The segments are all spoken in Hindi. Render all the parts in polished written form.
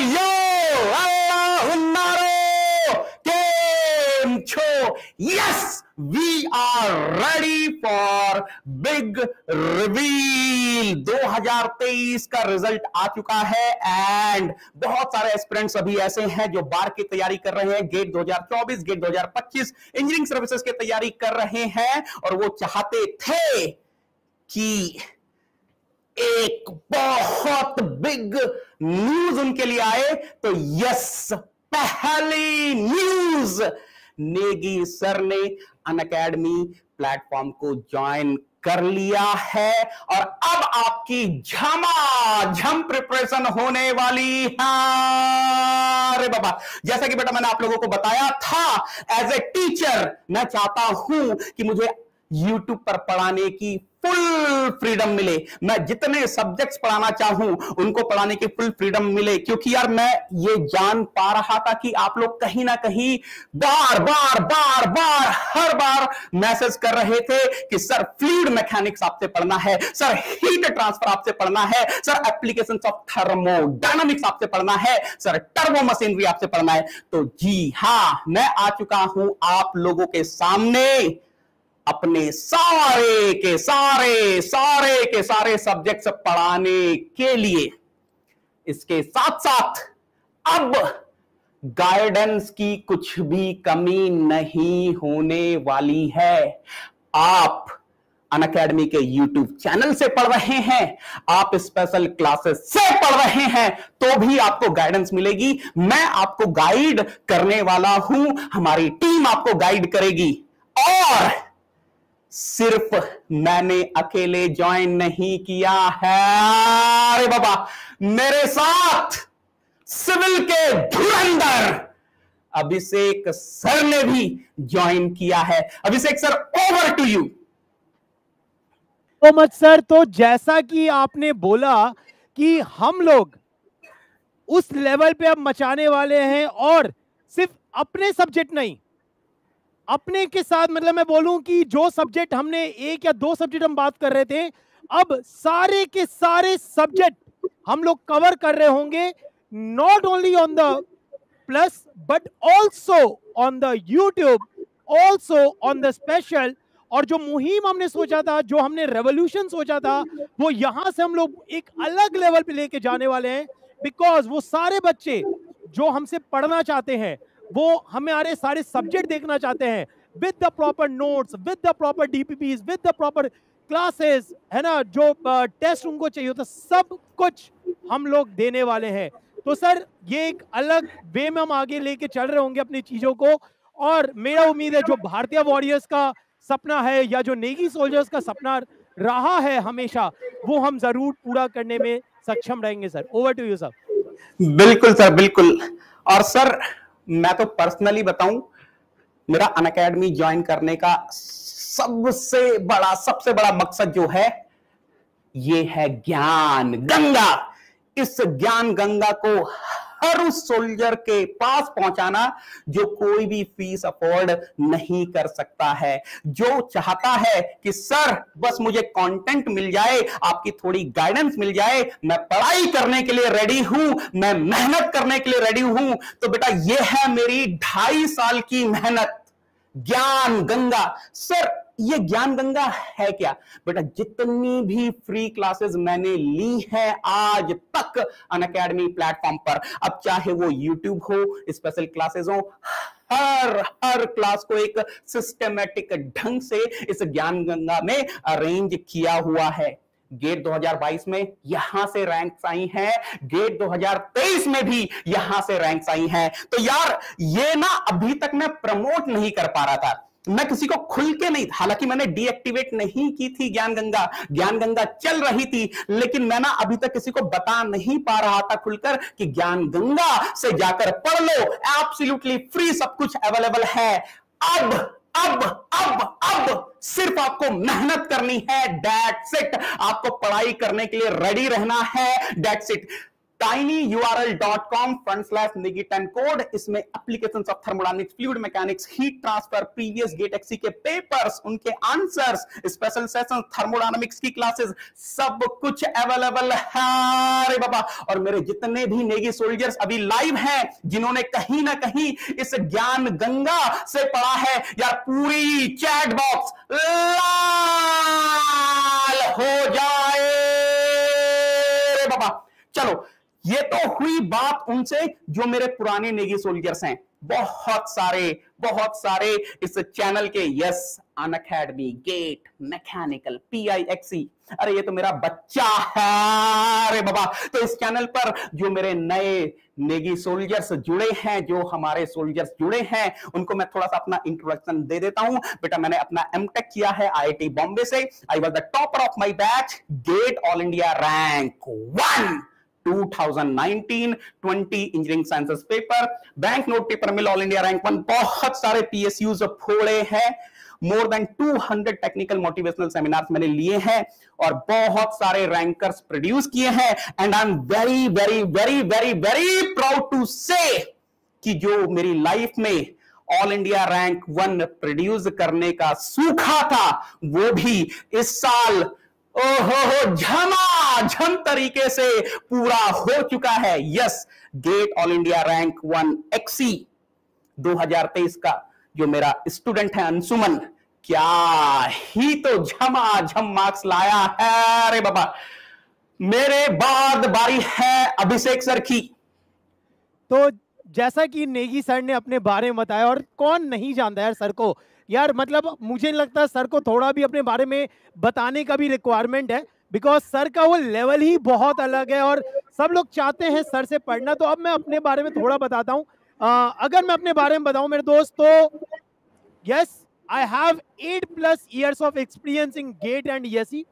यो केम छो। Yes, we are ready for big reveal. 2023 का रिजल्ट आ चुका है एंड बहुत सारे एस्पिरेंट्स अभी ऐसे हैं जो बार की तैयारी कर रहे हैं, गेट 2024, गेट 2025 इंजीनियरिंग सर्विसेज की तैयारी कर रहे हैं और वो चाहते थे कि एक बहुत बिग न्यूज उनके लिए आए। तो यस, पहली न्यूज, नेगी सर ने अनअकैडमी प्लेटफॉर्म को ज्वाइन कर लिया है और अब आपकी झमाझम प्रिपरेशन होने वाली है। अरे बाबा, जैसा कि बेटा मैंने आप लोगों को बताया था, एज ए टीचर मैं चाहता हूं कि मुझे YouTube पर पढ़ाने की फुल फ्रीडम मिले। मैं जितने सब्जेक्ट्स पढ़ाना चाहूं उनको पढ़ाने की फुल फ्रीडम मिले, क्योंकि यार मैं ये जान पा रहा था कि आप लोग कहीं ना कहीं बार बार हर बार मैसेज कर रहे थे कि सर फ्लूइड मैकेनिक्स आपसे पढ़ना है, सर हीट ट्रांसफर आपसे पढ़ना है, सर एप्लीकेशंस ऑफ थर्मोडायनामिक्स आपसे पढ़ना है, सर टर्बो मशीनरी आपसे पढ़ना है। तो जी हां, मैं आ चुका हूं आप लोगों के सामने अपने सारे के सारे सब्जेक्ट्स पढ़ाने के लिए। इसके साथ साथ अब गाइडेंस की कुछ भी कमी नहीं होने वाली है। आप अनअकैडमी के YouTube चैनल से पढ़ रहे हैं, आप स्पेशल क्लासेस से पढ़ रहे हैं, तो भी आपको गाइडेंस मिलेगी। मैं आपको गाइड करने वाला हूं, हमारी टीम आपको गाइड करेगी। और सिर्फ मैंने अकेले ज्वाइन नहीं किया है, अरे बाबा, मेरे साथ सिविल के धुरंधर अभिषेक सर ने भी ज्वाइन किया है। अभिषेक सर, ओवर टू यू। तो मच सर, तो जैसा कि आपने बोला कि हम लोग उस लेवल पे अब मचाने वाले हैं, और सिर्फ अपने सब्जेक्ट नहीं, अपने के साथ, मतलब मैं बोलूं कि जो सब्जेक्ट हमने एक या दो सब्जेक्ट हम बात कर रहे थे, अब सारे के सारे सब्जेक्ट हम लोग कवर कर रहे होंगे, not only on the plus but also on the YouTube, also on the special. और जो मुहिम हमने सोचा था, जो हमने रेवोल्यूशन सोचा था, वो यहां से हम लोग एक अलग लेवल पे लेके जाने वाले हैं। बिकॉज वो सारे बच्चे जो हमसे पढ़ना चाहते हैं, वो हमारे सारे सब्जेक्ट देखना चाहते हैं with the proper notes, with the proper DPPs, with the proper classes, है ना, जो टेस्ट उनको चाहिए होता, सब कुछ हम लोग देने वाले हैं। तो सर, ये एक अलग वे में हम आगे लेके चल रहे होंगे अपनी चीजों को। और मेरा उम्मीद है जो भारतीय वॉरियर्स का सपना है, या जो नेगी सोल्जर्स का सपना रहा है हमेशा, वो हम जरूर पूरा करने में सक्षम रहेंगे। Sir, over to you sir. बिल्कुल सर, बिल्कुल। और सर, मैं तो पर्सनली बताऊं, मेरा अनअकैडमी ज्वाइन करने का सबसे बड़ा मकसद जो है, ये है ज्ञान गंगा। इस ज्ञान गंगा को हर उस सोल्जर के पास पहुंचाना जो कोई भी फीस अफोर्ड नहीं कर सकता है, जो चाहता है कि सर बस मुझे कंटेंट मिल जाए, आपकी थोड़ी गाइडेंस मिल जाए, मैं पढ़ाई करने के लिए रेडी हूं, मैं मेहनत करने के लिए रेडी हूं। तो बेटा, ये है मेरी 2.5 साल की मेहनत, ज्ञान गंगा। सर, ये ज्ञान गंगा है क्या? बेटा, जितनी भी फ्री क्लासेस मैंने ली हैं आज तक अनअकैडमी प्लेटफॉर्म पर, अब चाहे वो YouTube हो, स्पेशल क्लासेस हो, हर क्लास को एक सिस्टमैटिक ढंग से इस ज्ञान गंगा में अरेंज किया हुआ है। गेट 2022 में यहां से रैंक्स आई हैं, गेट 2023 में भी यहां से रैंक्स आई हैं। तो यार, ये ना अभी तक मैं प्रमोट नहीं कर पा रहा था, मैं किसी को खुल के नहीं, हालांकि मैंने डीएक्टिवेट नहीं की थी ज्ञान गंगा चल रही थी, लेकिन मैं ना अभी तक किसी को बता नहीं पा रहा था खुलकर कि ज्ञान गंगा से जाकर पढ़ लो, एब्सोल्युटली फ्री सब कुछ अवेलेबल है। अब सिर्फ आपको मेहनत करनी है, दैट्स इट। आपको पढ़ाई करने के लिए रेडी रहना है, दैट्स इट। tinyurl.com/Negi10 code. इसमें applications of thermodynamics, fluid mechanics, heat transfer, previous GATE XE के पेपर्स, उनके आंसर्स, स्पेशल सेशन, थर्मोडायनेमिक्स की क्लासेस, सब कुछ अवेलेबल है। अरे बाबा, और मेरे जितने भी नेगी सोल्जर्स अभी लाइव हैं, जिन्होंने कहीं ना कहीं इस ज्ञान गंगा से पढ़ा है, यार पूरी चैट बॉक्स लाल हो जाए रे बाबा। चलो, ये तो हुई बात उनसे जो मेरे पुराने नेगी सोल्जर्स हैं। बहुत सारे इस चैनल के, yes, Unacademy, GATE, mechanical, PIXE, अरे ये तो मेरा बच्चा है। अरे बाबा, तो इस चैनल पर जो मेरे नए नेगी सोल्जर्स जुड़े हैं, जो हमारे सोल्जर्स जुड़े हैं, उनको मैं थोड़ा सा अपना इंट्रोडक्शन दे देता हूं। बेटा, मैंने अपना एमटेक किया है IIT बॉम्बे से। I was the topper of my batch, get all India rank 1 2019-20 engineering sciences paper, bank note paper mill all India rank 1। बहुत सारे PSUs फोड़े हैं, more than 200 technical motivational seminars मैंने लिए हैं और बहुत सारे रैंकर्स प्रोड्यूस किए हैं। And I am very very very very very proud to say कि जो मेरी लाइफ में ऑल इंडिया रैंक 1 प्रोड्यूस करने का सूखा था, वो भी इस साल ओहो झमाझम तरीके से पूरा हो चुका है। Yes, get all India rank 1 XE 2023 का जो मेरा स्टूडेंट है अंशुमन, क्या ही तो झमाझम मार्क्स लाया है। अरे बाबा, मेरे बाद बारी है अभिषेक सर की। तो जैसा कि नेगी सर ने अपने बारे में बताया, और कौन नहीं जानता यार सर को, यार मतलब मुझे नहीं लगता सर को थोड़ा भी अपने बारे में बताने का भी रिक्वायरमेंट है, बिकॉज सर का वो लेवल ही बहुत अलग है और सब लोग चाहते हैं सर से पढ़ना। तो अब मैं अपने बारे में थोड़ा बताता हूँ। अगर मैं अपने बारे में बताऊं मेरे दोस्त, तो yes, I have 8+ years of experience in GATE and ESE.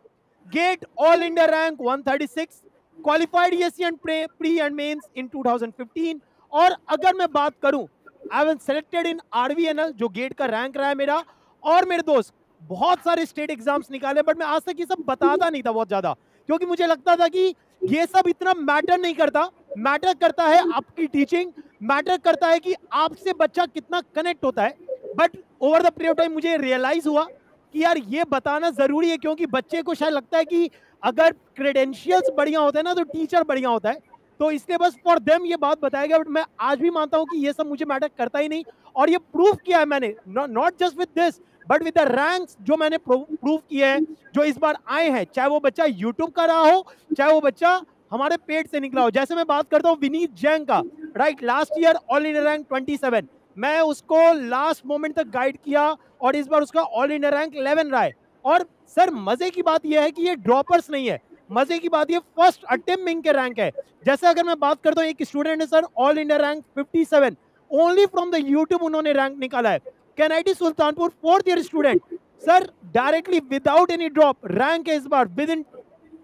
GATE All India Rank 136, qualified ESE and pre and mains in 2015. और अगर मैं बात करूं, I was selected in RVNL, जो गेट का रैंक रहा है मेरा। और मेरे दोस्त बहुत सारे स्टेट एग्जाम्स निकाले, बट मैं आज तक ये सब बताता नहीं था बहुत ज्यादा, क्योंकि मुझे लगता था कि ये सब इतना मैटर नहीं करता। मैटर करता है आपकी टीचिंग, मैटर करता है कि आपसे बच्चा कितना कनेक्ट होता है। But over the period of time मुझे रियलाइज हुआ कि यार ये बताना जरूरी है, क्योंकि बच्चे को शायद लगता है कि अगर क्रेडेंशियल्स बढ़िया होते हैं ना, तो टीचर बढ़िया होता है। तो इसलिए बस फॉर देम ये बात बताया गया। बट मैं आज भी मानता हूं कि ये सब मुझे मैटर करता ही नहीं, और ये प्रूव किया है मैंने, not just with this but with the ranks जो मैंने प्रूव किए हैं, जो इस बार आए हैं, चाहे वो बच्चा यूट्यूब का रहा हो, चाहे वो बच्चा हमारे पेट से निकला हो। जैसे मैं बात करता हूँ विनीत जैन का, right, last year all India rank 27, मैं उसको लास्ट मोमेंट तक गाइड किया और इस बार उसका ऑल इंडिया रैंक 11 रहा है। और सर मजे की बात यह है कि ये ड्रॉपर्स नहीं है, मजे की बात ये फर्स्ट अटेम्प्ट के रैंक है। जैसे अगर मैं बात करता हूँ, एक स्टूडेंट है sir all India rank 57, only from the YouTube उन्होंने रैंक निकाला है। KNIT Sultanpur 4th year student, sir directly without any drop rank है इस बार विद इन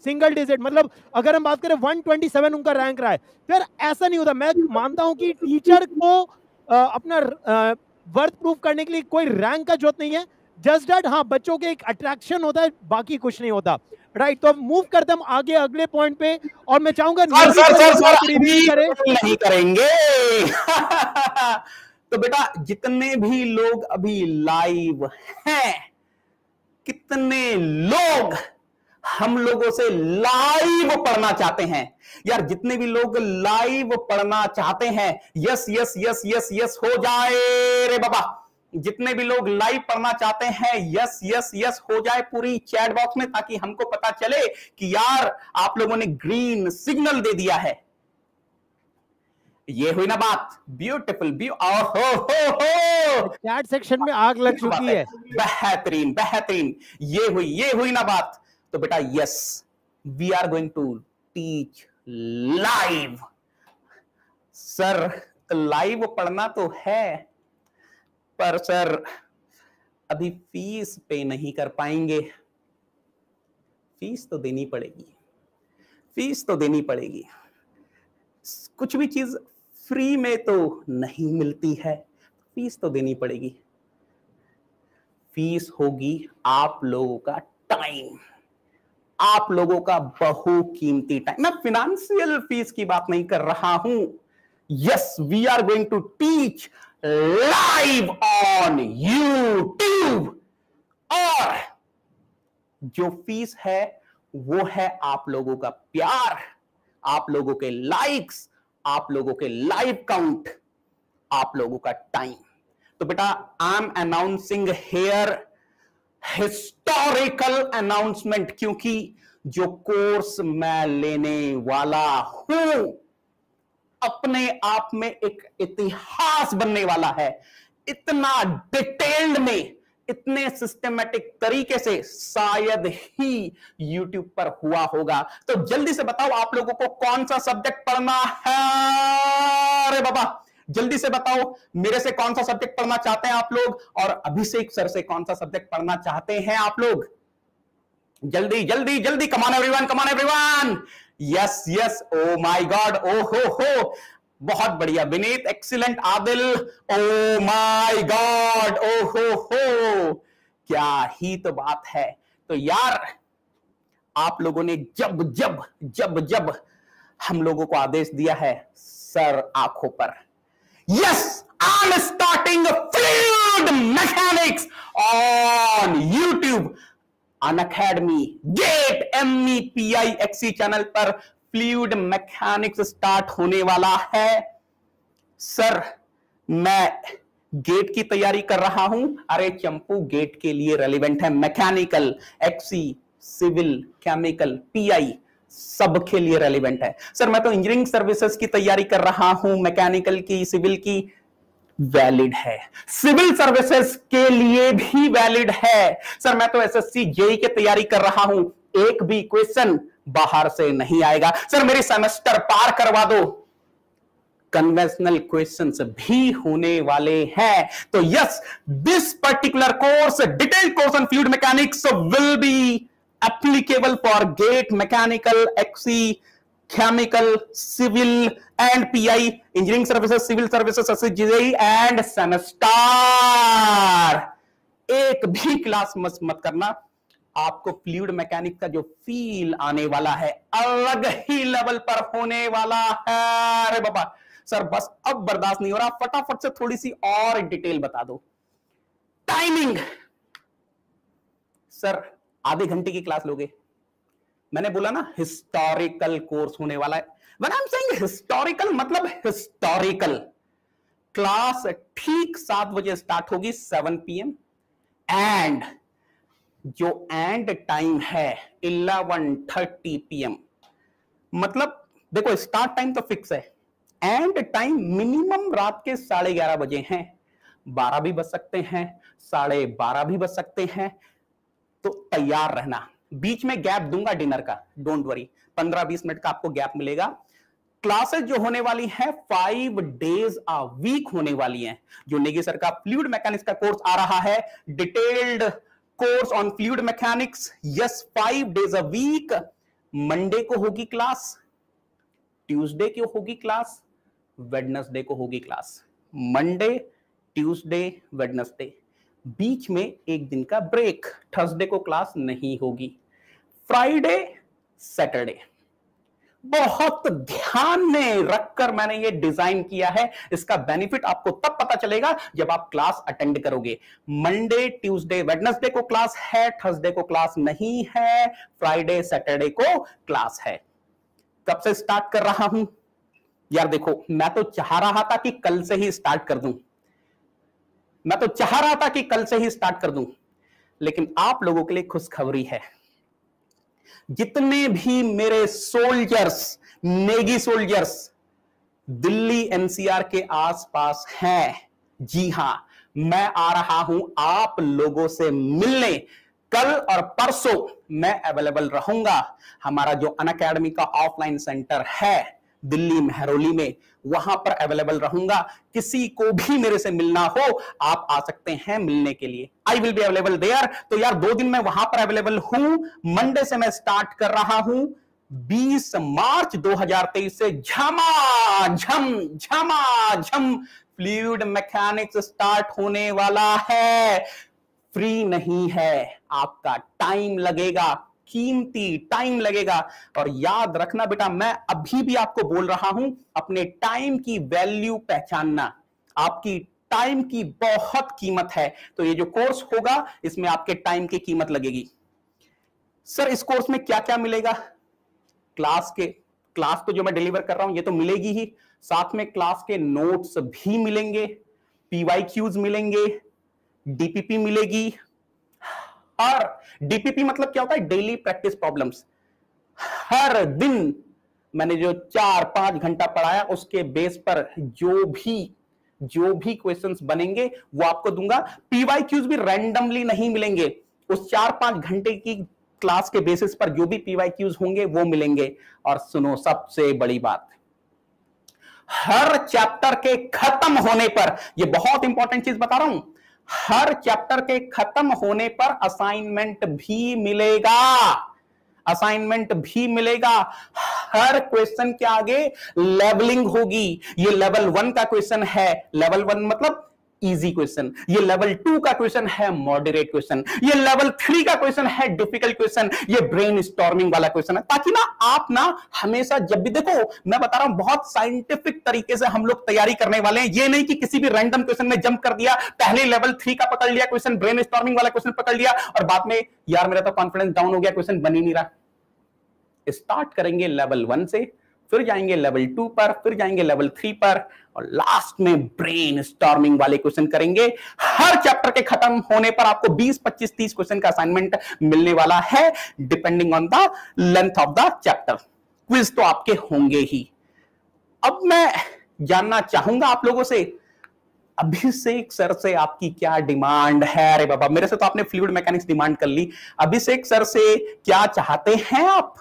सिंगल डिजिट। मतलब अगर हम बात करें 127 उनका रैंक रहा है। फिर ऐसा नहीं होता, मैं मानता हूं कि टीचर को अपना वर्थ प्रूफ करने के लिए कोई रैंक का जरूरत नहीं है, जस्ट दैट हाँ बच्चों के एक अट्रैक्शन होता है, बाकी कुछ नहीं होता, राइट। तो अब मूव करते हम आगे अगले पॉइंट पे, और मैं चाहूंगा सर नहीं करेंगे। तो बेटा, जितने भी लोग अभी लाइव हैं, कितने लोग हम लोगों से लाइव पढ़ना चाहते हैं? यार जितने भी लोग लाइव पढ़ना चाहते हैं, yes yes yes yes yes हो जाए रे बाबा। जितने भी लोग लाइव पढ़ना चाहते हैं, यस यस यस हो जाए पूरी चैट बॉक्स में, ताकि हमको पता चले कि यार आप लोगों ने ग्रीन सिग्नल दे दिया है। ये हुई ना बात, ब्यूटीफुल चैट सेक्शन में आग लग चुकी है। बेहतरीन बेहतरीन, ये हुई ना बात। तो बेटा yes, we are going to teach live. Sir live पढ़ना तो है, पर सर अभी फीस पे नहीं कर पाएंगे। फीस तो देनी पड़ेगी, फीस तो देनी पड़ेगी। कुछ भी चीज फ्री में तो नहीं मिलती है, फीस तो देनी पड़ेगी। फीस होगी आप लोगों का टाइम, आप लोगों का बहुकीमती टाइम। मैं फिनेंशियल फीस की बात नहीं कर रहा हूं। Yes, we are going to teach live on YouTube, और जो फीस है वो है आप लोगों का प्यार, आप लोगों के लाइक्स, आप लोगों के लाइव काउंट, आप लोगों का टाइम। तो बेटा, I am announcing here historical announcement, क्योंकि जो कोर्स मैं लेने वाला हूं अपने आप में एक इतिहास बनने वाला है। इतना डिटेल्ड में, इतने सिस्टमेटिक तरीके से शायद ही YouTube पर हुआ होगा। तो जल्दी से बताओ आप लोगों को कौन सा सब्जेक्ट पढ़ना है। अरे बाबा, जल्दी से बताओ मेरे से कौन सा सब्जेक्ट पढ़ना चाहते हैं आप लोग, और अभिषेक सर से कौन सा सब्जेक्ट पढ़ना चाहते हैं आप लोग। जल्दी जल्दी जल्दी, come on everyone, come on everyone. Yes yes, oh my God, ओ हो, बहुत बढ़िया Vineet, excellent Adil, oh my God, ओ हो, क्या ही तो बात है। तो यार, आप लोगों ने जब जब जब जब हम लोगों को आदेश दिया है सर आंखों पर, yes, I am starting fluid mechanics on YouTube, Unacademy, GATE, MEPIXE channel पर फ्लूइड मैकेनिक्स स्टार्ट होने वाला है। सर, मैं गेट की तैयारी कर रहा हूं। अरे चंपू, गेट के लिए रेलिवेंट है mechanical, XE, civil, chemical, PI, सबके लिए रेलिवेंट है। सर, मैं तो इंजीनियरिंग सर्विसेज की तैयारी कर रहा हूं, मैकेनिकल की, सिविल की, वैलिड है। सिविल सर्विसेज के लिए भी वैलिड है। सर, मैं तो SSC JEE की तैयारी कर रहा हूं, एक भी क्वेश्चन बाहर से नहीं आएगा। सर, मेरी सेमेस्टर पार करवा दो, कन्वेंशनल क्वेश्चंस भी होने वाले हैं। तो yes, this particular course, detailed course on fluid mechanics will be applicable for GATE, mechanical, XE, chemical, civil and PI, engineering services, civil services, SSC and semester। एक भी क्लास मिस मत करना। आपको फ्लूइड मैकेनिक्स का जो फील आने वाला है अलग ही लेवल पर होने वाला है। अरे बाबा, सर बस अब बर्दाश्त नहीं हो रहा, फटाफट से थोड़ी सी और डिटेल बता दो। टाइमिंग, सर आधे घंटे की क्लास लोगे। मैंने बोला ना हिस्टोरिकल कोर्स होने वाला है। When I am saying historical, मतलब हिस्टोरिकल। क्लास ठीक 7 बजे स्टार्ट होगी, 7 PM, एंड जो एंड टाइम है 11:30 PM। मतलब देखो, स्टार्ट टाइम तो फिक्स है, एंड टाइम मिनिमम रात के 11:30 बजे हैं। 12 भी बज सकते हैं, 12:30 भी बज सकते हैं। तो तैयार रहना। बीच में गैप दूंगा डिनर का, डोंट वरी, 15-20 मिनट का आपको गैप मिलेगा। क्लासेस जो होने वाली हैं 5 days a week होने वाली हैं। जो नेगी सर का फ्लूइड मैकेनिक्स का कोर्स आ रहा है, detailed course on fluid mechanics, yes, 5 days a week। Monday को होगी क्लास, ट्यूसडे को होगी क्लास, वेडनेसडे को होगी क्लास। मंडे, ट्यूसडे, वेडनेसडे, बीच में एक दिन का ब्रेक, थर्सडे को क्लास नहीं होगी। Friday, Saturday. बहुत ध्यान में रखकर मैंने ये डिजाइन किया है। इसका बेनिफिट आपको तब पता चलेगा जब आप क्लास अटेंड करोगे। मंडे, ट्यूसडे, वेडनेसडे को क्लास है, थर्सडे को क्लास नहीं है, फ्राइडे, सैटरडे को क्लास है। कब से स्टार्ट कर रहा हूं यार? देखो, मैं तो चाह रहा था कि कल से ही स्टार्ट कर दूं, लेकिन आप लोगों के लिए खुशखबरी है। जितने भी मेरे soldiers, Negi soldiers Delhi NCR के आसपास हैं, जी हां, मैं आ रहा हूं आप लोगों से मिलने। कल और परसों मैं अवेलेबल रहूंगा। हमारा जो अनअकैडमी का ऑफलाइन सेंटर है दिल्ली मेहरौली में, वहां पर अवेलेबल रहूंगा। किसी को भी मेरे से मिलना हो, आप आ सकते हैं मिलने के लिए। I will be available there. तो यार 2 दिन मैं वहां पर अवेलेबल हूं। मंडे से मैं स्टार्ट कर रहा हूं, 20 मार्च 2023 से झमाझम फ्लूइड मैकेनिक्स स्टार्ट होने वाला है। फ्री नहीं है, आपका टाइम लगेगा। कीमती टाइम लगेगा। और याद रखना बेटा, मैं अभी भी आपको बोल रहा हूं, अपने टाइम की वैल्यू पहचानना। आपकी टाइम की बहुत कीमत है, तो ये जो कोर्स होगा इसमें आपके टाइम की कीमत लगेगी। सर इस कोर्स में क्या क्या मिलेगा? क्लास तो जो मैं डिलीवर कर रहा हूं ये तो मिलेगी ही, साथ में क्लास के नोट्स भी मिलेंगे, पीवाईक्यूज मिलेंगे, डीपीपी मिलेगी। और डीपीपी मतलब क्या होता है? Daily practice problems. हर दिन मैंने जो 4-5 घंटा पढ़ाया उसके बेस पर जो भी क्वेश्चंस बनेंगे वो आपको दूंगा। पीवाईक्यूज भी रैंडमली नहीं मिलेंगे, उस 4-5 घंटे की क्लास के बेसिस पर जो भी पीवाईक्यूज होंगे वो मिलेंगे। और सुनो सबसे बड़ी बात, हर चैप्टर के खत्म होने पर, ये बहुत इंपॉर्टेंट चीज बता रहा हूं, हर चैप्टर के खत्म होने पर असाइनमेंट भी मिलेगा। असाइनमेंट भी मिलेगा। हर क्वेश्चन के आगे लेवलिंग होगी। ये लेवल 1 का क्वेश्चन है, लेवल 1 मतलब इजी क्वेश्चन, ये लेवल 2 का क्वेश्चन है मॉडरेट क्वेश्चन, ये लेवल 3 का क्वेश्चन है डिफिकल्ट क्वेश्चन, ये ब्रेन स्टॉर्मिंग वाला क्वेश्चन है। ताकि ना आप ना हमेशा जब भी देखो, मैं बता रहा हूं बहुत साइंटिफिक तरीके से हम लोग तैयारी करने वाले हैं। ये नहीं कि किसी भी रैंडम क्वेश्चन में जंप कर दिया, पहले लेवल 3 का पकड़ लिया क्वेश्चन, ब्रेन स्टॉर्मिंग वाला क्वेश्चन पकड़ लिया और बाद में यार मेरा तो कॉन्फिडेंस डाउन हो गया, क्वेश्चन बन ही नहीं रहा। स्टार्ट करेंगे लेवल 1 से, फिर जाएंगे लेवल 2 पर, फिर जाएंगे लेवल 3 पर और लास्ट में ब्रेन स्टॉर्मिंग वाले क्वेश्चन करेंगे। हर चैप्टर के खत्म होने पर आपको 20, 25, 30 क्वेश्चन का असाइनमेंट मिलने वाला है, depending on the length of the chapter. Quiz तो आपके होंगे ही। अब मैं जानना चाहूंगा आप लोगों से, अभिषेक सर से आपकी क्या डिमांड है? अरे बाबा, मेरे से तो आपने फ्लूइड मैकेनिक्स डिमांड कर ली, अभिषेक सर से क्या चाहते हैं आप?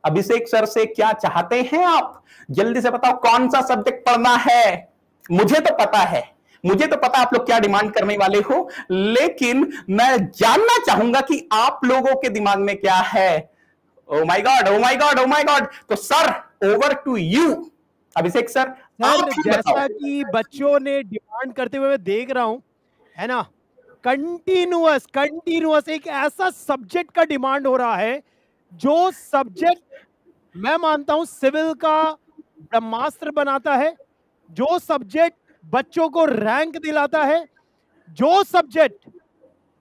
अभिषेक सर से क्या चाहते हैं आप? जल्दी से बताओ कौन सा सब्जेक्ट पढ़ना है। मुझे तो पता है, मुझे तो पता आप लोग क्या डिमांड करने वाले हो, लेकिन मैं जानना चाहूंगा कि आप लोगों के दिमाग में क्या है। Oh my God, oh my God, oh my God. तो sir over to you Abhishek sir. Sir जैसा कि बच्चों ने डिमांड करते हुए मैं देख रहा हूं, है ना, कंटिन्यूअस एक ऐसा सब्जेक्ट का डिमांड हो रहा है जो सब्जेक्ट मैं मानता हूं सिविल का ब्रह्मास्त्र बनाता है, जो सब्जेक्ट बच्चों को रैंक दिलाता है, जो सब्जेक्ट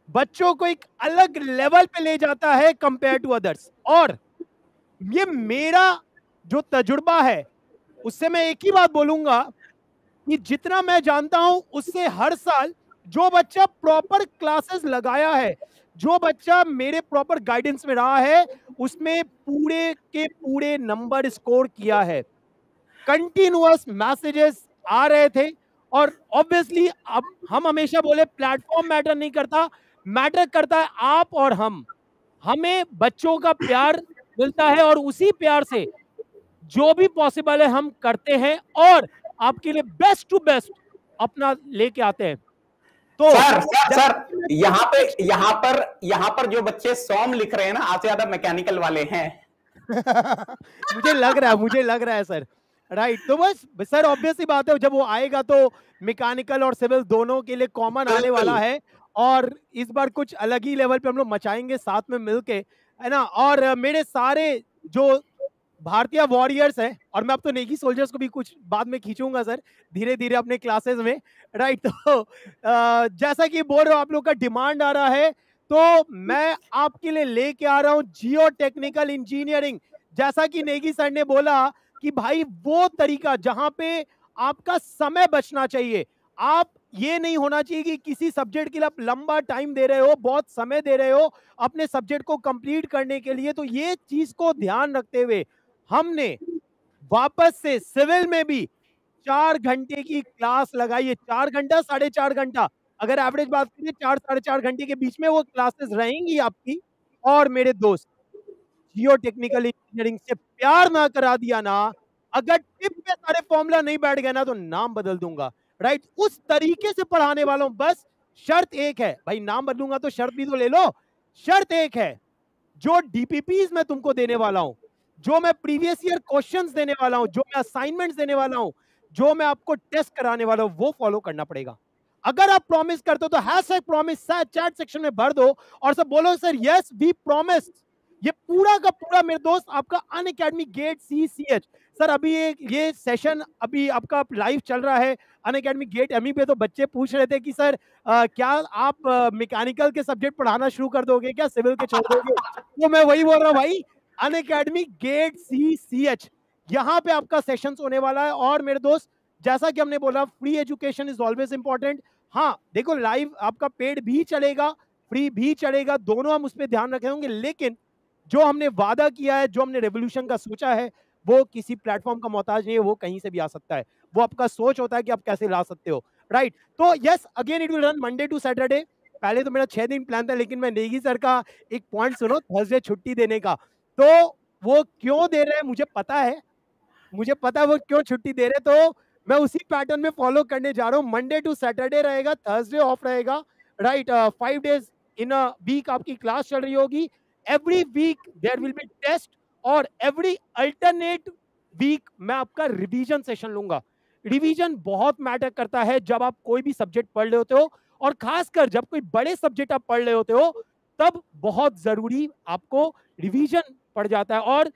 बच्चों को एक अलग लेवल पे ले जाता है कंपेयर टू अदर्स। और ये मेरा जो तजुर्बा है उससे मैं एक ही बात बोलूंगा कि जितना मैं जानता हूं उससे हर साल जो बच्चा प्रॉपर क्लासेस लगाया है, जो बच्चा मेरे प्रॉपर गाइडेंस में रहा है, उसमें पूरे के पूरे नंबर स्कोर किया है। कंटिन्यूअस मैसेजेस आ रहे थे और ऑब्वियसली अब हम हमेशा बोले प्लेटफॉर्म मैटर नहीं करता, मैटर करता है आप और हम। हमें बच्चों का प्यार मिलता है और उसी प्यार से जो भी पॉसिबल है हम करते हैं और आपके लिए बेस्ट टू बेस्ट अपना लेके आते हैं। तो सर यहाँ पर जो बच्चे सॉम लिख रहे हैं ना, आधे ज्यादा मैकेनिकल वाले हैं। मुझे लग रहा है सर, राइट। तो बस सर ऑब्वियस ही बात है, जब वो आएगा तो मैकेनिकल और सिविल दोनों के लिए कॉमन आने वाला है और इस बार कुछ अलग ही लेवल पे हम लोग मचाएंगे साथ में मिलके, है ना। और मेरे सारे जो भारतीय वॉरियर्स हैं, और मैं अब तो नेगी सोल्जर्स को भी कुछ बाद में खींचूंगा सर धीरे धीरे अपने क्लासेस में, राइट। तो जैसा कि बोल रहे हो आप लोग का डिमांड आ रहा है, तो मैं आपके लिए लेके आ रहा हूं जियो टेक्निकल इंजीनियरिंग। जैसा कि नेगी सर ने बोला कि भाई वो तरीका जहां पे आपका समय बचना चाहिए, आप ये नहीं होना चाहिए कि किसी सब्जेक्ट के लिए आप लंबा टाइम दे रहे हो, बहुत समय दे रहे हो अपने सब्जेक्ट को कंप्लीट करने के लिए। तो ये चीज को ध्यान रखते हुए हमने वापस से सिविल में भी 4 घंटे की क्लास लगाई है। 4 घंटा 4.5 घंटा, अगर एवरेज बात करें 4 साढ़े 4 घंटे के बीच में वो क्लासेस रहेंगी आपकी। और मेरे दोस्त, जियो टेक्निकल इंजीनियरिंग से प्यार ना करा दिया ना, अगर टिप पे सारे फॉर्मूला नहीं बैठ गए ना तो नाम बदल दूंगा, राइट। उस तरीके से पढ़ाने वालों, बस शर्त एक है भाई, नाम बदलूंगा तो शर्त भी तो ले लो। शर्त एक है, जो डीपीपीज मैं तुमको देने वाला हूं, जो मैं प्रीवियस ईयर क्वेश्चंस देने वाला हूं, जो मैं असाइनमेंट्स देने वाला हूं, जो मैं आपको टेस्ट कराने वाला हूं, वो फॉलो करना पड़ेगा। अगर आप प्रॉमिस करते हो तो हैशटैग प्रॉमिस चैट सेक्शन में भर दो और सब बोलो सर यस वी प्रॉमिस ये पूरा का पूरा मेरे दोस्त आपका अनअकैडमी गेट CCH। सर अभी ये सेशन अभी आपका लाइव चल रहा है अनअकैडमी गेट एमई पे। तो बच्चे पूछ रहे थे कि सर क्या आप मैकेनिकल के सब्जेक्ट पढ़ाना शुरू कर दोगे क्या, सिविल के छोड़ दोगे? तो मैं वही बोल रहा हूँ भाई, अनअकैडमी गेट CCH यहाँ पे आपका सेशंस होने वाला है। और मेरे दोस्त जैसा कि हमने बोला, free education is always important. हाँ देखो, लाइव आपका पेड भी चलेगा, फ्री भी चलेगा, दोनों हम उस पर ध्यान रखे होंगे। लेकिन जो हमने वादा किया है, जो हमने रेवोल्यूशन का सोचा है, वो किसी प्लेटफॉर्म का मोहताज नहीं है, वो कहीं से भी आ सकता है। वो आपका सोच होता है कि आप कैसे ला सकते हो, राइट? तो yes, again it will run Monday to Saturday. पहले तो मेरा 6 दिन प्लान था, लेकिन मैं नेगी सर का एक पॉइंट सुनो, थर्सडे छुट्टी देने का। तो वो क्यों दे रहे हैं मुझे पता है, मुझे पता है वो क्यों छुट्टी दे रहे, तो मैं उसी पैटर्न में फॉलो करने जा रहा हूँ। मंडे टू सैटरडे रहेगा, थर्सडे ऑफ रहेगा, right? 5 days in a week आपकी क्लास चल रही होगी। Every week there will be test, और एवरी अल्टरनेट वीक मैं आपका रिवीजन सेशन लूंगा। रिवीजन बहुत मैटर करता है जब आप कोई भी सब्जेक्ट पढ़ रहे होते हो, और खासकर जब कोई बड़े सब्जेक्ट आप पढ़ रहे होते हो, तब बहुत जरूरी आपको रिवीजन पड़ जाता है। और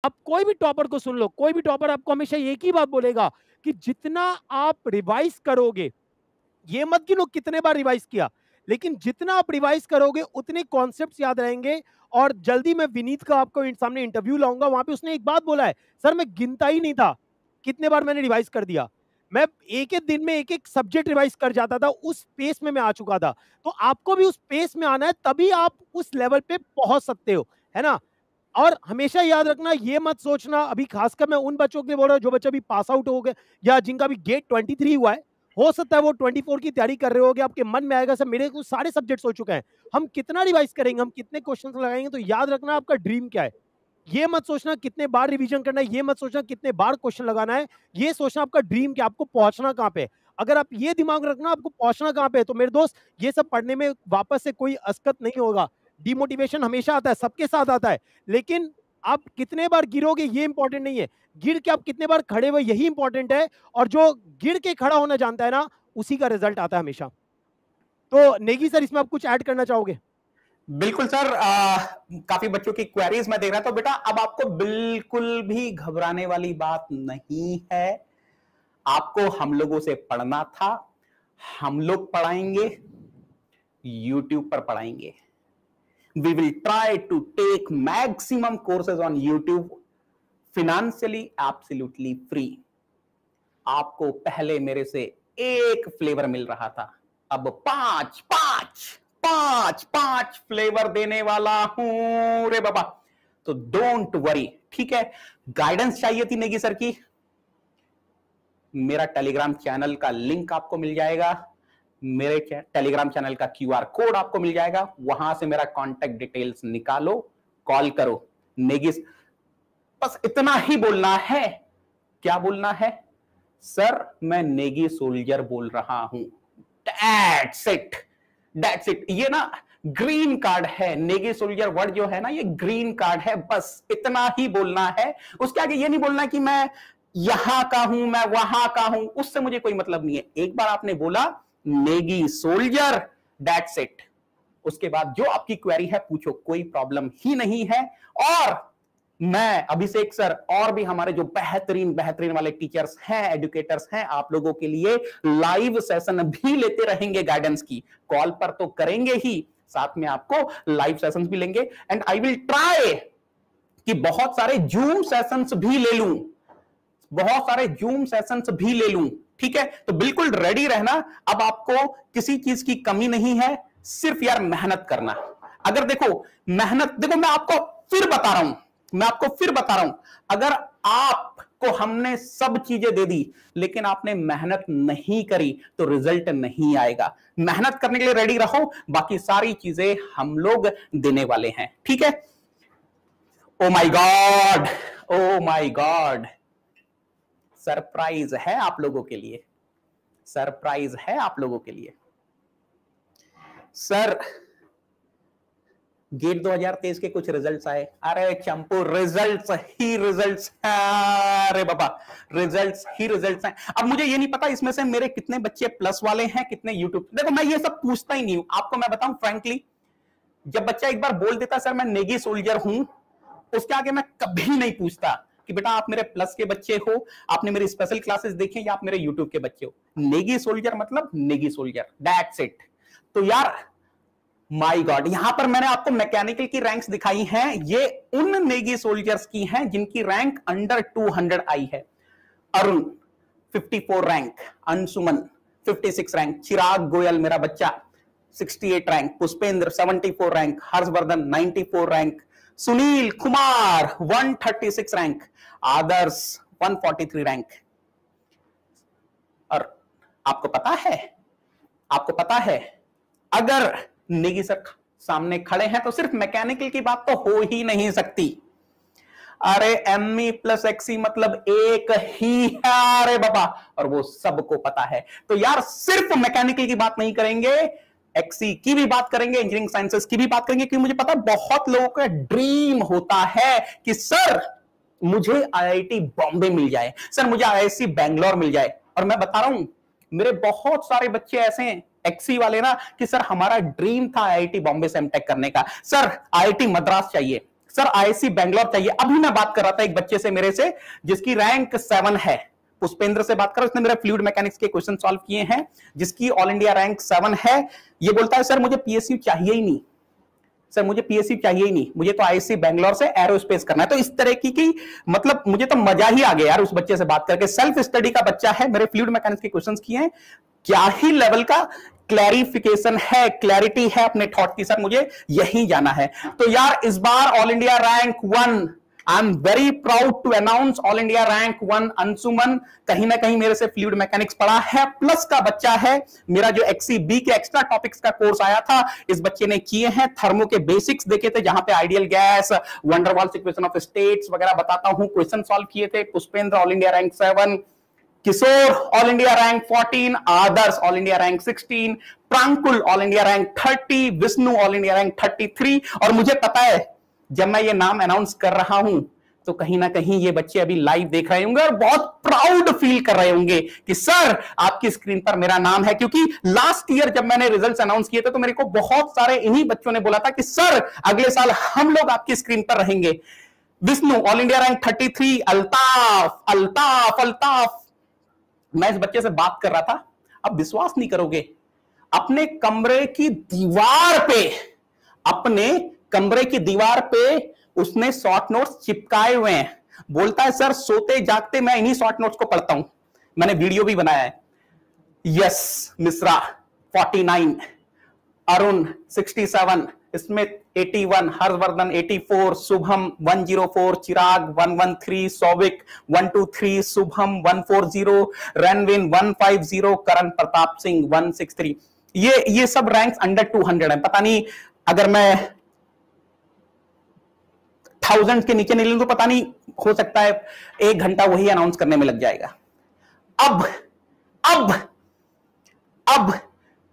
आप कोई भी टॉपर को सुन लो, कोई भी टॉपर आपको हमेशा एक ही बात बोलेगा कि जितना आप रिवाइज करोगे, ये मत गिनो कितने बार रिवाइज किया, लेकिन जितना आप रिवाइज करोगे उतने कॉन्सेप्ट्स याद रहेंगे। और जल्दी मैं विनीत का आपको सामने इंटरव्यू लाऊंगा, वहां पे उसने एक बात बोला है, सर मैं गिनता ही नहीं था कितने बार मैंने रिवाइज कर दिया। मैं एक एक दिन में एक एक सब्जेक्ट रिवाइज कर जाता था, उस पेस में मैं आ चुका था। तो आपको भी उस पेस में आना है, तभी आप उस लेवल पे पहुंच सकते हो, है ना? और हमेशा याद रखना, ये मत सोचना, अभी खासकर मैं उन बच्चों के लिए बोल रहा हूं जो बच्चे अभी पास आउट हो गए, या जिनका भी गेट 23 हुआ है, हो सकता है वो 24 की तैयारी कर रहे होगे। आपके मन में आएगा सर मेरे को सारे सब्जेक्ट्स हो चुके हैं, हम कितना रिवाइज करेंगे, हम कितने क्वेश्चंस लगाएंगे? तो याद रखना आपका ड्रीम क्या है। ये मत सोचना कितने बार रिवीजन करना है, ये मत सोचना कितने बार क्वेश्चन लगाना है, ये सोचना आपका ड्रीम क्या, आपको पहुंचना कहां पे। अगर आप ये दिमाग रखना आपको पहुंचना कहां पे, तो मेरे दोस्त ये सब पढ़ने में वापस से कोई असकत नहीं होगा। डिमोटिवेशन हमेशा आता है, सबके साथ आता है, लेकिन आप कितने बार गिरोगे ये इंपॉर्टेंट नहीं है, गिर के आप कितने बार खड़े हुए यही इंपॉर्टेंट है। और जो गिर के खड़ा होना जानता है ना, उसी का रिजल्ट आता है हमेशा। तो नेगी सर, इसमें आप कुछ ऐड करना चाहोगे? बिल्कुल सर, काफी बच्चों की क्वेरीज मैं देख रहा था। बेटा अब आपको बिल्कुल भी घबराने वाली बात नहीं है, आपको हम लोगों से पढ़ना था, हम लोग पढ़ाएंगे, YouTube पर पढ़ाएंगे। We will try to take maximum courses on YouTube, financially absolutely free। आपको पहले मेरे से एक फ्लेवर मिल रहा था, अब पांच पांच पांच पांच फ्लेवर देने वाला हूं रे बाबा। तो डोंट वरी, ठीक है? गाइडेंस चाहिए थी नेगी सर की, मेरा टेलीग्राम चैनल का लिंक आपको मिल जाएगा, मेरे टेलीग्राम चैनल का QR कोड आपको मिल जाएगा, वहां से मेरा कांटेक्ट डिटेल्स निकालो, कॉल करो। नेगी बस इतना ही बोलना है। क्या बोलना है? सर मैं नेगी सोल्जर बोल रहा हूं। That's it, that's it। ये ना ग्रीन कार्ड है, नेगी सोल्जर वर्ड जो है ना, ये ग्रीन कार्ड है, बस इतना ही बोलना है। उसके आगे ये नहीं बोलना कि मैं यहां का हूं, मैं वहां का हूं, उससे मुझे कोई मतलब नहीं है। एक बार आपने बोला नेगी सोल्जर, दैट्स इट। उसके बाद जो आपकी क्वेरी है पूछो, कोई प्रॉब्लम ही नहीं है। और मैं अभिषेक सर और भी हमारे जो बेहतरीन बेहतरीन वाले टीचर्स हैं, एजुकेटर्स हैं, आप लोगों के लिए लाइव सेशन भी लेते रहेंगे। गाइडेंस की कॉल पर तो करेंगे ही, साथ में आपको लाइव सेशंस भी लेंगे। एंड आई विल ट्राई कि बहुत सारे जूम सेशंस भी ले लूं, बहुत सारे जूम सेशंस भी ले लूं, ठीक है? तो बिल्कुल रेडी रहना। अब आपको किसी चीज की कमी नहीं है, सिर्फ यार मेहनत करना। अगर देखो मेहनत, देखो मैं आपको फिर बता रहा हूं, मैं आपको फिर बता रहा हूं, अगर आपको हमने सब चीजें दे दी लेकिन आपने मेहनत नहीं करी तो रिजल्ट नहीं आएगा। मेहनत करने के लिए रेडी रहो, बाकी सारी चीजें हम लोग देने वाले हैं, ठीक है? Oh my God, oh my God, surprise है आप लोगों के लिए, सरप्राइज है आप लोगों के लिए। सर गेट 2023 के कुछ रिजल्ट्स आए। अरे चंपू, रिजल्ट्स ही रिजल्ट्स हैं, अरे बाबा रिजल्ट्स ही रिजल्ट्स हैं। अब मुझे ये नहीं पता इसमें से मेरे कितने बच्चे प्लस वाले हैं, कितने यूट्यूब। देखो मैं ये सब पूछता ही नहीं हूं, आपको मैं बताऊं फ्रैंकली, जब बच्चा एक बार बोल देता सर मैं नेगी सोल्जर हूं, उसके आगे मैं कभी नहीं पूछता कि बेटा आप मेरे प्लस के बच्चे हो, आपने मेरी स्पेशल क्लासेस देखे या आप मेरे यूट्यूब के बच्चे हो। नेगी सोल्जर मतलब नेगी सोल्जर, दैट्स इट। तो यार माय गॉड, यहां पर मैंने आपको मैकेनिकल की रैंक्स दिखाई हैं, ये उन नेगी सोल्जर्स की हैं जिनकी रैंक अंडर 200 आई है। अरुण 54 रैंक, अंशुमन 56 रैंक, चिराग गोयल मेरा बच्चा 68 rank, Pushpendra 74 rank, Harshvardhan 94 rank, Sunil Kumar 136 rank, Adarsh 143 rank. और आपको पता है अगर नेगी सर सामने खड़े हैं तो सिर्फ मैकेनिकल की बात तो हो ही नहीं सकती। अरे एमई प्लस एक्सी मतलब एक ही है, अरे बाबा, और वो सबको पता है। तो यार सिर्फ मैकेनिकल की बात नहीं करेंगे, एक्सी की भी बात करेंगे, इंजीनियरिंग साइंसेस की भी बात करेंगे, क्योंकि मुझे पता है बहुत लोगों का ड्रीम होता है कि सर मुझे आईआईटी बॉम्बे मिल जाए, सर मुझे आईआईसी बैंगलोर मिल जाए। और मैं बता रहा हूं मेरे बहुत सारे बच्चे ऐसे हैं एक्सी वाले ना कि सर हमारा ड्रीम था आईआईटी बॉम्बे से एमटेक करने का, सर आईआईटी मद्रास चाहिए, सर आईआईसी बैंगलोर चाहिए। अभी मैं बात कर रहा था एक बच्चे से मेरे से जिसकी रैंक 7 है, पुष्पेंद्र से बात कर, उसने मेरे फ्लूइड मैकेनिक्स के क्वेश्चन सॉल्व किए हैं, जिसकी ऑल इंडिया रैंक 7 है। ये बोलता है सर मुझे पीएसयू चाहिए ही नहीं, सर मुझे पीएसयू चाहिए ही नहीं, मुझे तो आईआईसी बैंगलोर से एरोस्पेस करना है। तो इस तरह की मतलब मुझे तो मजा ही आ गया यार उस बच्चे से बात करके। सेल्फ स्टडी का बच्चा है, मेरे फ्लूइड मैकेनिक्स के क्वेश्चंस किए हैं, क्या ही लेवल का क्लैरिफिकेशन है, क्लैरिटी है अपने थॉट की, सर मुझे यही जाना है। तो यार इस बार all India rank 1, I am very proud to announce all India rank 1 Anshuman, कहीं ना कहीं मेरे से फ्लूइड मैकेनिक्स पढ़ा है, प्लस का बच्चा है। मेरा जो एक्सीबी के एक्स्ट्रा टॉपिक्स का कोर्स आया था इस बच्चे ने किए हैं, थर्मो के बेसिक्स देखे थे, जहां पे ideal gas, van der Waals equation of states वगैरह बताता हूं, क्वेश्चन सॉल्व किए थे। Pushpendra all India rank 7, Kishore all India rank 14, Adarsh all India rank 16, Prankul all India rank 30, Vishnu all India rank 33। और मुझे पता है जब मैं ये नाम अनाउंस कर रहा हूं तो कहीं ना कहीं ये बच्चे अभी लाइव देख रहे होंगे और बहुत प्राउड फील कर रहे होंगे कि सर आपकी स्क्रीन पर मेरा नाम है। क्योंकि लास्ट ईयर जब मैंने रिजल्ट्स अनाउंस किए थे तो मेरे को बहुत सारे इन्हीं बच्चों ने बोला था कि सर अगले साल हम लोग आपकी स्क्रीन पर रहेंगे। Vishnu all India rank 33, Altaf Altaf Altaf, मैं इस बच्चे से बात कर रहा था, अब विश्वास नहीं करोगे, अपने कमरे की दीवार पे उसने शॉर्ट नोट्स चिपकाए हुए हैं। बोलता है सर सोते जागते मैं इन्हीं शॉर्ट नोट्स को पढ़ता हूं, मैंने वीडियो भी बनाया है। यस मिश्रा 49, अरुण 67, स्मिथ 81, हर्षवर्धन 84, शुभम 104, चिराग 113, सौविक 123, शुभम 140, रणविन 150, करण प्रताप सिंह 163। ये सब रैंक्स अंडर 200 है। पता नहीं अगर मैं 1000 के नीचे नहीं लूं तो पता नहीं, हो सकता है 1 घंटा वही अनाउंस करने में लग जाएगा। अब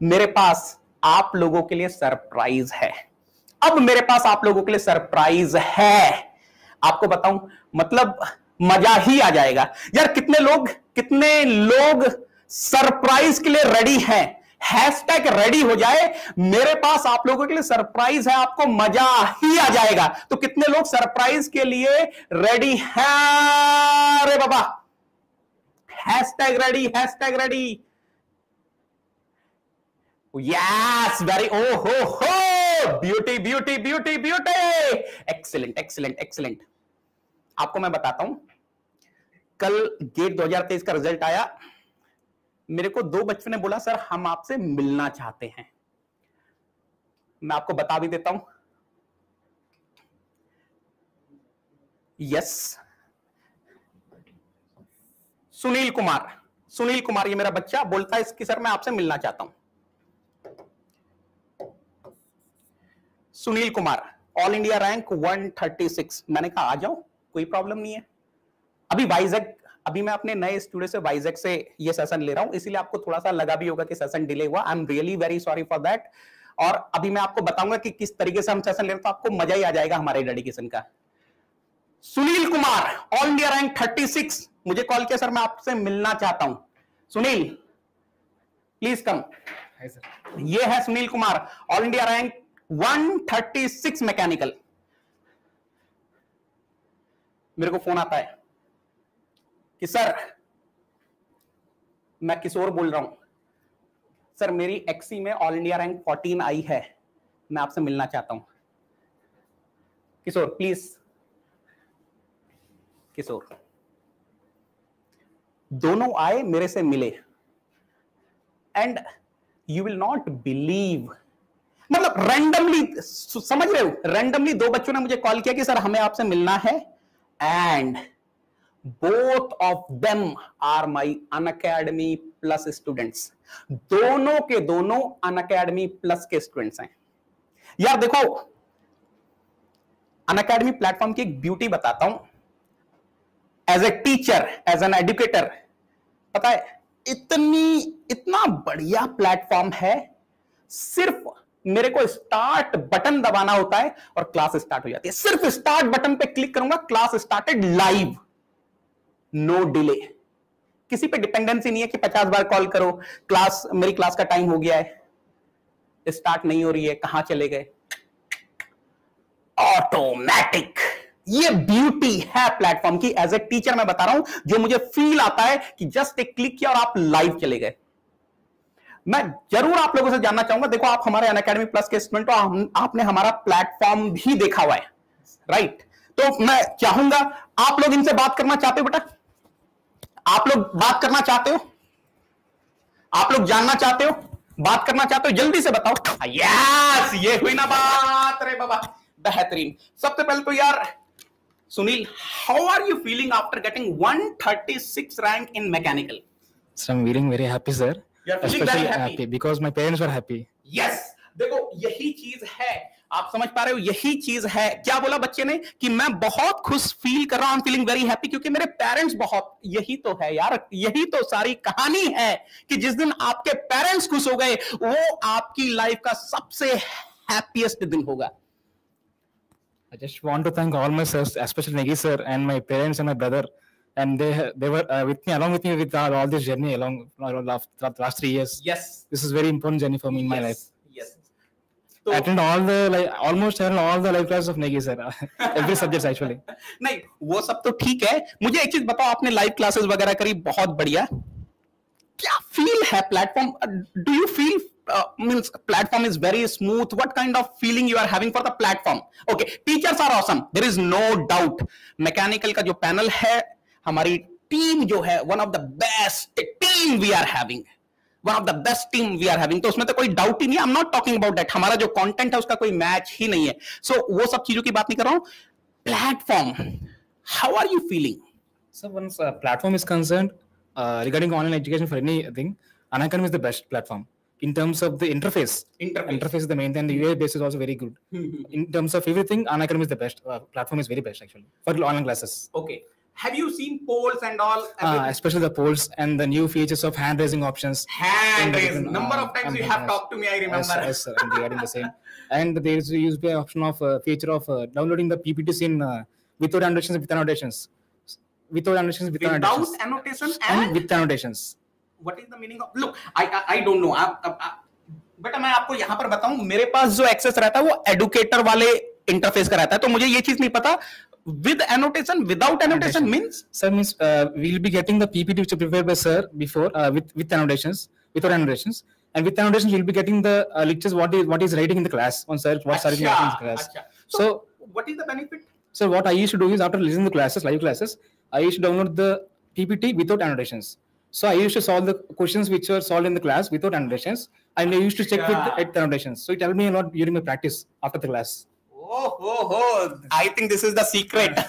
मेरे पास आप लोगों के लिए सरप्राइज है, आपको बताऊं मतलब मजा ही आ जाएगा यार। कितने लोग सरप्राइज के लिए रेडी हैं? हैशटैग रेडी हो जाए, मेरे पास आप लोगों के लिए सरप्राइज है, आपको मजा ही आ जाएगा। तो कितने लोग सरप्राइज के लिए रेडी हैं? अरे बाबा, हैशटैग रेडी। यस, वेरी, ओ हो, ब्यूटी, एक्सीलेंट। आपको मैं बताता हूं, कल गेट 2023 का रिजल्ट आया, मेरे को 2 बच्चों ने बोला सर हम आपसे मिलना चाहते हैं। मैं आपको बता भी देता हूं, यस, सुनील कुमार ये मेरा बच्चा बोलता है इसकी सर मैं आपसे मिलना चाहता हूं। Sunil Kumar all India rank 136। मैंने कहा आ जाओ, कोई प्रॉब्लम नहीं है। अभी मैं अपने नए स्टूडियो से वाइजैक से ये सेशन ले रहा हूं, इसीलिए आपको थोड़ा सा लगा भी होगा कि सेशन डिले हुआ। I am really very sorry for that. और अभी मैं आपको बताऊंगा कि किस तरीके से हम सेशन ले रहे हैं, तो आपको मजा ही आ जाएगा हमारे डेडिकेशन का। Sunil Kumar all India rank 36, मुझे कॉल किया सर मैं आपसे मिलना चाहता हूं। Sunil please come. ये है Sunil Kumar all India rank 136 mechanical. मेरे को फोन आता है कि सर, मैं किशोर बोल रहा हूं सर, मेरी एक्सी में ऑल इंडिया रैंक 14 आई है, मैं आपसे मिलना चाहता हूं। किशोर प्लीज। किशोर दोनों आए, मेरे से मिले, and you will not believe, मतलब रैंडमली, समझ रहे हो, रैंडमली दो बच्चों ने मुझे कॉल किया कि सर हमें आपसे मिलना है, and both of them are my Unacademy Plus students. दोनों के दोनों अनअकैडमी प्लस के स्टूडेंट्स हैं। यार देखो, अनअकैडमी प्लेटफॉर्म की एक ब्यूटी बताता हूं। As a teacher, as an educator, पता है इतना बढ़िया प्लेटफॉर्म है, सिर्फ मेरे को स्टार्ट बटन दबाना होता है और क्लास स्टार्ट हो जाती है। सिर्फ स्टार्ट बटन पे क्लिक करूंगा, class started live, no delay. किसी पे डिपेंडेंसी नहीं है कि 50 बार कॉल करो, क्लास, मेरी क्लास का टाइम हो गया है, स्टार्ट नहीं हो रही है, कहां चले गए, ऑटोमेटिक। ये ब्यूटी है प्लेटफॉर्म की। एज ए टीचर मैं बता रहा हूं, जो मुझे फील आता है कि जस्ट एक क्लिक किया और आप लाइव चले गए। मैं जरूर आप लोगों से जानना चाहूंगा, देखो आप हमारे अनअकैडमी प्लस के स्टूडेंट हो, आपने हमारा प्लेटफॉर्म भी देखा हुआ है, राइट? तो मैं चाहूंगा, आप लोग इनसे बात करना चाहते हो बेटा? आप लोग बात करना चाहते हो? आप लोग जानना चाहते हो, बात करना चाहते हो? जल्दी से बताओ। यस, ये हुई ना बात। अरे बाबा बेहतरीन। सबसे पहले तो यार Sunil, how are you feeling after getting 136 rank in mechanical? So I'm feeling very happy, sir. You're feeling Especially very happy because my parents were happy. Yes, देखो यही चीज है, आप समझ पा रहे हो, यही चीज है। क्या बोला बच्चे ने कि मैं बहुत खुश फील कर रहा हूं, फीलिंग वेरी हैप्पी, क्योंकि मेरे पेरेंट्स बहुत, यही तो है यार, यही तो सारी कहानी है कि जिस दिन आपके पेरेंट्स खुश हो गए, वो आपकी लाइफ का सबसे हैप्पीएस्ट दिन होगा। I just want to thank all my sirs, especially Negi sir and my parents and my brother, and they were with me, along with me with all this journey along last 3 years. Yes, This is very important journey for me in my life. Yes. I attend almost all the live classes of Negi sir, every subject actually. नहीं, वो सब तो ठीक है। मुझे एक चीज बताओ, आपने लाइव क्लासेस वगैरह करी, बहुत बढ़िया। क्या फील है platform? Do you feel means platform is very smooth? What kind of feeling you are having for the platform? Okay, teachers are awesome, there is no doubt. Mechanical का जो पैनल है, हमारी टीम जो है, one of the best team we are having, one of the best team we are having, तो उसमें तो कोई डाउट ही नहीं। I'm not talking about that, हमारा जो कंटेंट है उसका कोई मैच ही नहीं है। So वो सब चीजों की बात नहीं कर रहा हूं। Platform, how are you feeling? So once platform is concerned, regarding online education for anything, Unacademy is the best platform. In terms of the interface is the main thing, and the UI base is also very good. In terms of everything, Unacademy is the best. Platform is very best actually for online classes. Okay. Have you seen polls and all? Especially the polls and the new features of hand raising options. Hand raise. Number of times you have talked to me, I remember. Yes, sir, and regarding the same. And there is a USB option of feature of downloading the PPTs in without annotations, with annotations. Without annotations, with annotations. Without annotations and with annotations. What is the meaning of? Look, I don't know. बेटा मैं आपको यहां पर बताऊं, मेरे पास जो एक्सेस रहता है वो एडुकेटर वाले इंटरफेस का रहता है, तो मुझे ये चीज नहीं पता। With annotation, without annotation means? Sir, means we'll be getting the PPT which is prepared by sir before with annotations, without annotations, and with annotations we'll be getting the lectures what is writing in the class on sir, what sir is writing in the class. So what is the benefit? So what I used to do is, after listening to classes, live classes, I used to download the PPT without annotations. So I used to solve the questions which were solved in the class without annotations, and I used to check with the annotations. So it helped me a lot during my practice after the class. Oh, I think this is the secret.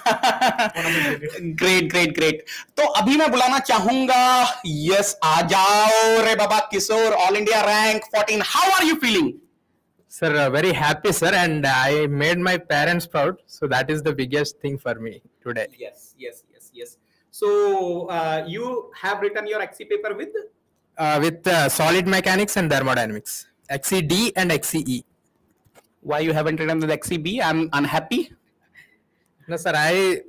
Great. तो अभी मैं बुलाना चाहूंगा, यस आ जाओ रे बाबा Kishore, all India rank 14. How are you feeling? Sir, very happy, sir, and I made my parents proud. So that is the biggest thing for me today. Yes. So you have written your XC paper with? With solid mechanics and thermodynamics, XCD and XCE. Why you haven't written with XCB? I'm unhappy. No, sir, I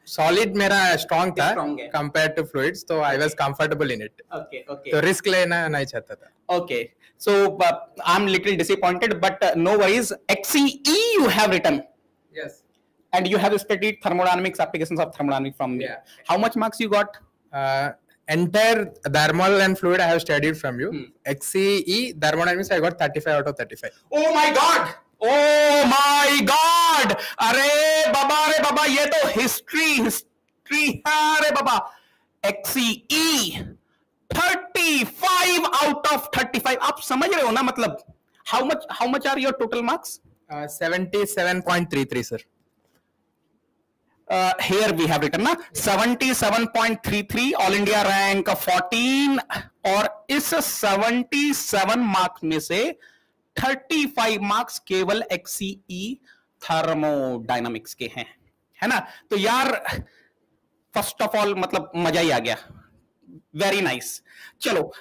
solid मेरा स्ट्रॉन्ग था Strong है। कंपेयर टू फ्लूइड्स, तो I was comfortable in it, okay okay तो रिस्क लेना नहीं चाहता था. okay. So I'm little disappointed, but no worries. XCE you have written, Yes. and you have studied thermodynamics, applications of thermodynamics from me. Yeah. How much marks you got? Entire thermal and fluid I have studied from you. XCE thermodynamics I got 35 out of 35. Oh my God! Oh my God! अरे बाबा ये तो हिस्ट्री है अरे बाबा. XCE 35 out of 35. आप समझ रहे हो ना, मतलब how much are your total marks? 77.33 sir. Here we have written ना 77.33, ऑल इंडिया रैंक 14, और इस 77 मार्क्स में से 35 मार्क्स केवल XCE थर्मोडायनामिक्स के हैं, है ना. तो यार फर्स्ट ऑफ ऑल मतलब मजा ही आ गया, वेरी नाइस. चलो,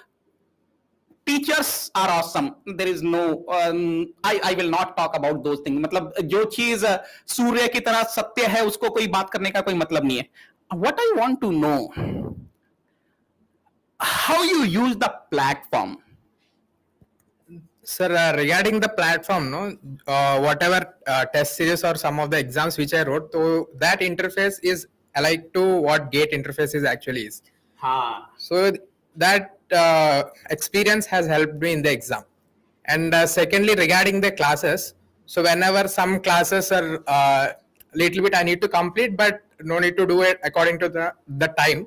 teachers are awesome, there is no, I will not talk about those thing. मतलब जो चीज सूर्य की तरह सत्य है उसको कोई बात करने का कोई मतलब नहीं है. What I want to know, how you use the platform. Sir, regarding the platform, no, whatever test series or some of the exams which I wrote, so that interface is alike to what GATE interface is actually is. हाँ. So that experience has helped me in the exam. And secondly, regarding the classes, so whenever some classes are little bit I need to complete, but no need to do it according to the time,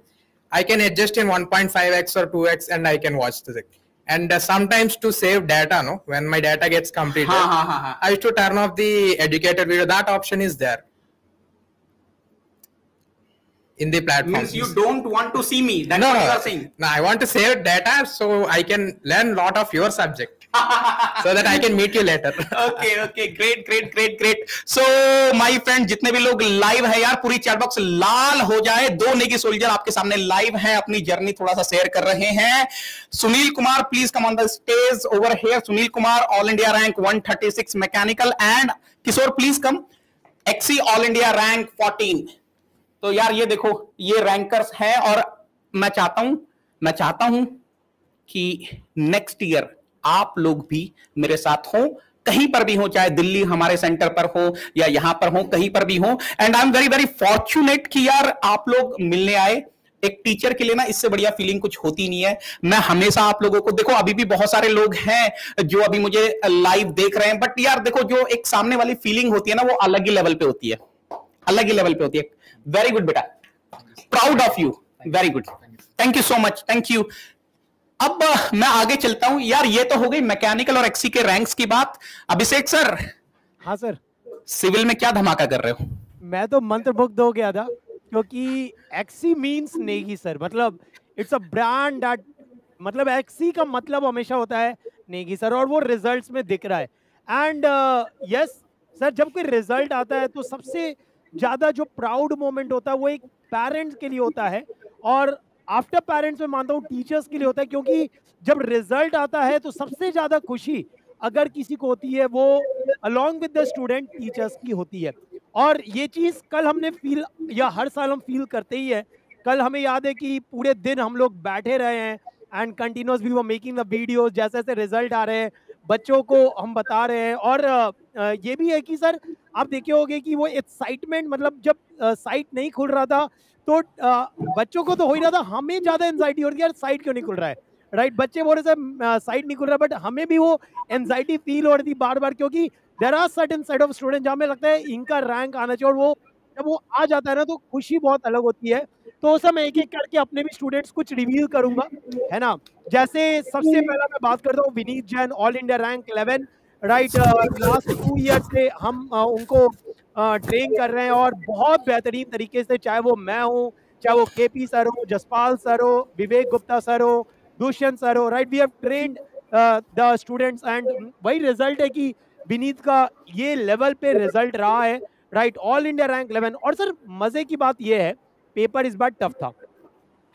I can adjust in 1.5x or 2x and I can watch the thing. And sometimes to save data, no, when my data gets completed, I used to turn off the educated video. That option is there in the platform. Means you don't want to see me, that's No, what no, you are saying. no, I want to save data so I can learn lot of your subject so that I can meet you later. Okay, great. So my friend, जितने भी लोग लाइव है यार, पूरी चैट बॉक्स लाल हो जाए. 2 नेकी सोल्जर आपके सामने लाइव हैं, अपनी जर्नी थोड़ा सा शेयर कर रहे हैं. Sunil Kumar, please come on the stage over here. Sunil Kumar, all India rank 136 mechanical. And Kishore, please come, XC all India rank 14. तो यार ये देखो, ये रैंकर्स हैं, और मैं चाहता हूं कि नेक्स्ट ईयर आप लोग भी मेरे साथ हो, कहीं पर भी हो, चाहे दिल्ली हमारे सेंटर पर हो या यहां पर हो, कहीं पर भी हो. And I am very very fortunate कि यार आप लोग मिलने आए. एक टीचर के लिए ना इससे बढ़िया फीलिंग कुछ होती नहीं है. मैं हमेशा आप लोगों को, देखो अभी भी बहुत सारे लोग हैं जो अभी मुझे लाइव देख रहे हैं, बट यार देखो जो एक सामने वाली फीलिंग होती है ना, वो अलग ही लेवल पे होती है, अलग ही लेवल पे होती है. वेरी गुड बेटा, proud of you, very good, thank you so much, thank you. अब मैं आगे चलता हूं यार. ये तो हो गई मैकेनिकल और XC के रैंक्स की बात. अभिषेक सर. हाँ सर. सिविल में क्या धमाका कर रहे हो? मैं तो मंत्रमुग्ध हो गया था, क्योंकि XC मींस नेगी सर. मतलब इट्स अ ब्रांड दैट, मतलब XC का मतलब हमेशा होता है नेगी सर, और वो रिजल्ट्स में दिख रहा है. एंड यस सर, जब कोई रिजल्ट आता है तो सबसे ज्यादा जो प्राउड मोमेंट होता है वो एक पेरेंट्स के लिए होता है, और आफ्टर पेरेंट्स में मानता हूँ टीचर्स के लिए होता है. क्योंकि जब रिजल्ट आता है तो सबसे ज्यादा खुशी अगर किसी को होती है वो along with the student teachers की होती है. और ये चीज कल हमने फील, या हर साल हम फील करते ही है. कल हमें याद है कि पूरे दिन हम लोग बैठे रहे हैं and continuous we were making the videos. जैसे जैसे रिजल्ट आ रहे हैं बच्चों को हम बता रहे हैं. और ये भी है कि सर आप देखे होंगे कि वो एक्साइटमेंट, मतलब जब साइट नहीं खुल रहा था तो बच्चों को तो हो ही रहा था, हमें ज्यादा एंजाइटी हो रही है यार साइट क्यों नहीं खुल रहा है, राइट. बच्चे बोल रहे थे साइट नहीं खुल रहा, बट हमें भी वो एंजाइटी फील हो रही थी बार बार, क्योंकि there are certain set of student जहाँ में लगता है इनका रैंक आना चाहिए, और वो जब वो आ जाता है ना तो खुशी बहुत अलग होती है. तो उस समय एक एक करके अपने भी स्टूडेंट्स कुछ रिवील करूंगा, है ना. जैसे सबसे पहला मैं बात करता हूँ Vineet Jain, all India rank 11, right. Last 2 year से हम उनको ट्रेन कर रहे हैं, और बहुत बेहतरीन तरीके से, चाहे वो मैं हूँ, चाहे वो KP सर हो, जसपाल सर हो, विवेक गुप्ता सर हो, दुष्यंत सर हो, right. We have trained the students, and वही रिजल्ट है कि विनीत का ये लेवल पे रिजल्ट रहा है, राइट. All India rank 11. और सर मजे की बात ये है, पेपर इस बार टफ था.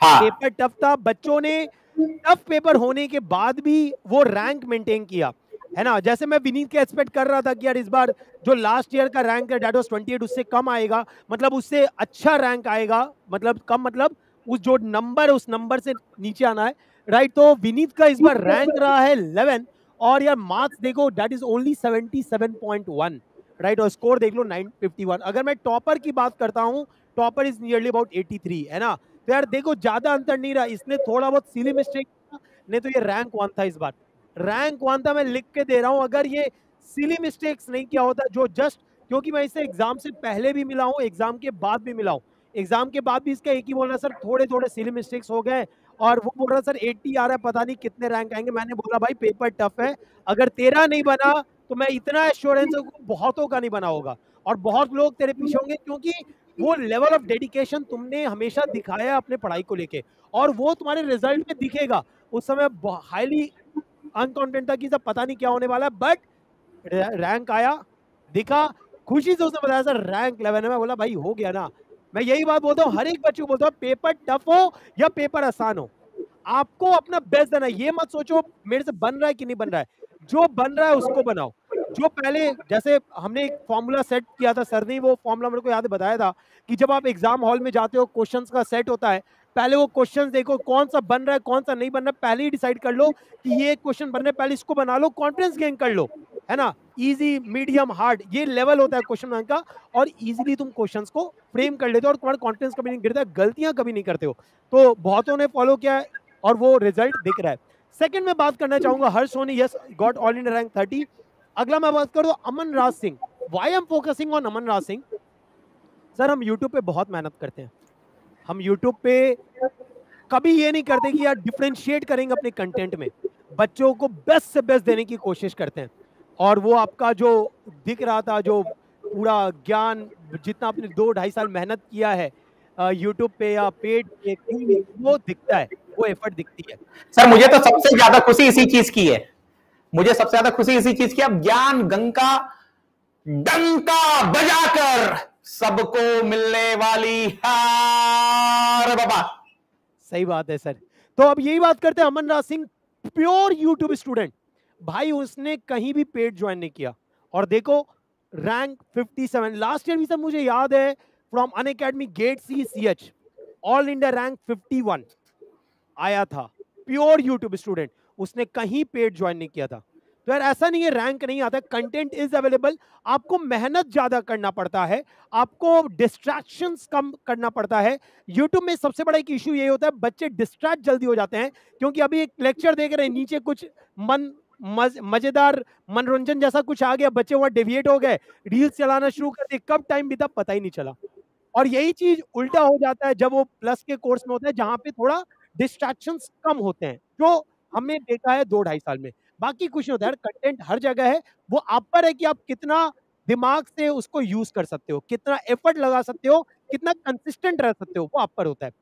हाँ. पेपर टफ था, बच्चों ने टफ पेपर होने के बाद भी वो रैंक मेंटेन किया. है ना। जैसे मैं विनीत के एक्सपेक्ट कर रहा था कि यार इस बार जो लास्ट ईयर का रैंक है डेट वाज 28 उससे कम आएगा, मतलब उससे अच्छा रैंक आएगा, मतलब कम मतलब उस जो नंबर है उस नंबर से नीचे आना है, राइट। तो विनीत का इस बार रैंक रहा है 11 और यार मार्क्स देखो दैट इज ओनली 77.1, राइट। और स्कोर देख लो 951। अगर मैं टॉपर की बात करता हूं, टॉपर इज नियरली अबाउट 83, है ना। तो यार देखो ज्यादा अंतर नहीं रहा, इसने थोड़ा बहुत सिली मिस्टेक, नहीं तो ये रैंक 1 था इस बार, रैंक 1 था। मैं लिख के दे रहा हूं, अगर ये सिली मिस्टेक्स नहीं किया होता जो जस्ट, क्योंकि मैं इसे एग्जाम से पहले भी मिला हूं, एग्जाम के बाद भी मिला हूं, एग्जाम के बाद भी इसका एक ही बोल रहा सर थोड़े थोड़े सिली मिस्टेक्स हो गए, और वो बोल रहा सर 80 आ रहा है, पता नहीं कितने रैंक आएंगे। मैंने बोला भाई पेपर टफ है, अगर तेरा नहीं बना तो मैं इतना एश्योरेंस बहुतों का नहीं बना होगा, और बहुत लोग तेरे पीछे होंगे, क्योंकि वो लेवल ऑफ डेडिकेशन तुमने हमेशा दिखाया अपने पढ़ाई को लेके, और वो तुम्हारे रिजल्ट में दिखेगा। उस समय हाईली अनकॉन्फिडेंट था कि सब पता नहीं क्या होने वाला है, बट रैंक आया, दिखा, खुशी से उसने बताया सर रैंक 11 है। मैं बोला भाई हो गया ना। मैं यही बात बोलता हूँ हर एक बच्चे को, बोलता हूँ पेपर टफ हो या पेपर आसान हो, आपको अपना बेस्ट देना है। ये मत सोचो मेरे से बन रहा है कि नहीं बन रहा है, जो बन रहा है उसको बनाओ। जो पहले जैसे हमने एक फॉर्मूला सेट किया था, सर ने वो फॉर्मूला मेरे को याद बताया था कि जब आप एग्जाम हॉल में जाते हो, क्वेश्चंस का सेट होता है, पहले वो क्वेश्चंस देखो कौन सा बन रहा है कौन सा नहीं बन रहा है, पहले ही डिसाइड कर लो कि ये क्वेश्चन बन रहा है, पहले इसको बना लो, कॉन्फिडेंस गेन कर लो, है ना। इजी मीडियम हार्ड ये लेवल होता है क्वेश्चन बैंक का, और इजीली तुम क्वेश्चंस को फ्रेम कर लेते हो और तुम्हारा कॉन्फिडेंस कभी नहीं गिरता, गलतियां कभी नहीं करते हो। तो बहुतों ने फॉलो किया है और वो रिजल्ट दिख रहा है। सेकंड में बात करना चाहूंगा Harsh Soni, yes got all India rank 30। अगला मैं बात करूं Aman Raj Singh. Why I am focusing on Aman Raj Singh, sir हम यूट्यूब पे बहुत मेहनत करते हैं, हम यूट्यूब पे कभी ये नहीं करते कि यार डिफरेंशिएट करेंगे अपने कंटेंट में, बच्चों को बेस्ट से बेस्ट देने की कोशिश करते हैं। और वो आपका जो दिख रहा था, जो पूरा ज्ञान जितना आपने 2-2.5 साल मेहनत किया है यूट्यूब पे या पेड पे, वो दिखता है, वो एफर्ट दिखती है। सर मुझे तो सबसे ज्यादा खुशी इसी चीज की है, मुझे सबसे ज्यादा खुशी इसी चीज की, अब ज्ञान गंगा डंका बजाकर सबको मिलने वाली हार बाबा। सही बात है सर। तो अब यही बात करते हैं अमन Raj Singh, pure YouTube student भाई, उसने कहीं भी पेड ज्वाइन नहीं किया, और देखो रैंक 57। लास्ट ईयर भी सर मुझे याद है from Unacademy GATE CH all India rank 51 आया था, प्योर यूट्यूब स्टूडेंट, उसने कहीं पेड ज्वाइन नहीं किया था। तो यार ऐसा नहीं है रैंक नहीं आता, कंटेंट इज अवेलेबल, आपको मेहनत ज्यादा करना पड़ता है, आपको डिस्ट्रैक्शंस कम करना पड़ता है। यूट्यूब में सबसे बड़ा एक इशू ये होता है बच्चे डिस्ट्रैक्ट जल्दी हो जाते हैं, क्योंकि अभी एक लेक्चर देख रहे हैं नीचे कुछ मजेदार मनोरंजन जैसा कुछ आ गया, बच्चे वहां डेविएट हो गए, रील्स चलाना शुरू कर दिए, कब टाइम बीता पता ही नहीं चला। और यही चीज उल्टा हो जाता है जब वो प्लस के कोर्स में होता है, जहां पे थोड़ा डिस्ट्रैक्शंस कम होते हैं, जो हमने देखा है 2-2.5 साल में। बाकी कुछ नहीं होता है, कंटेंट हर जगह है, वो आप पर है कि आप कितना दिमाग से उसको यूज कर सकते हो, कितना एफर्ट लगा सकते हो, कितना कंसिस्टेंट रह सकते हो, वो आप पर होता है।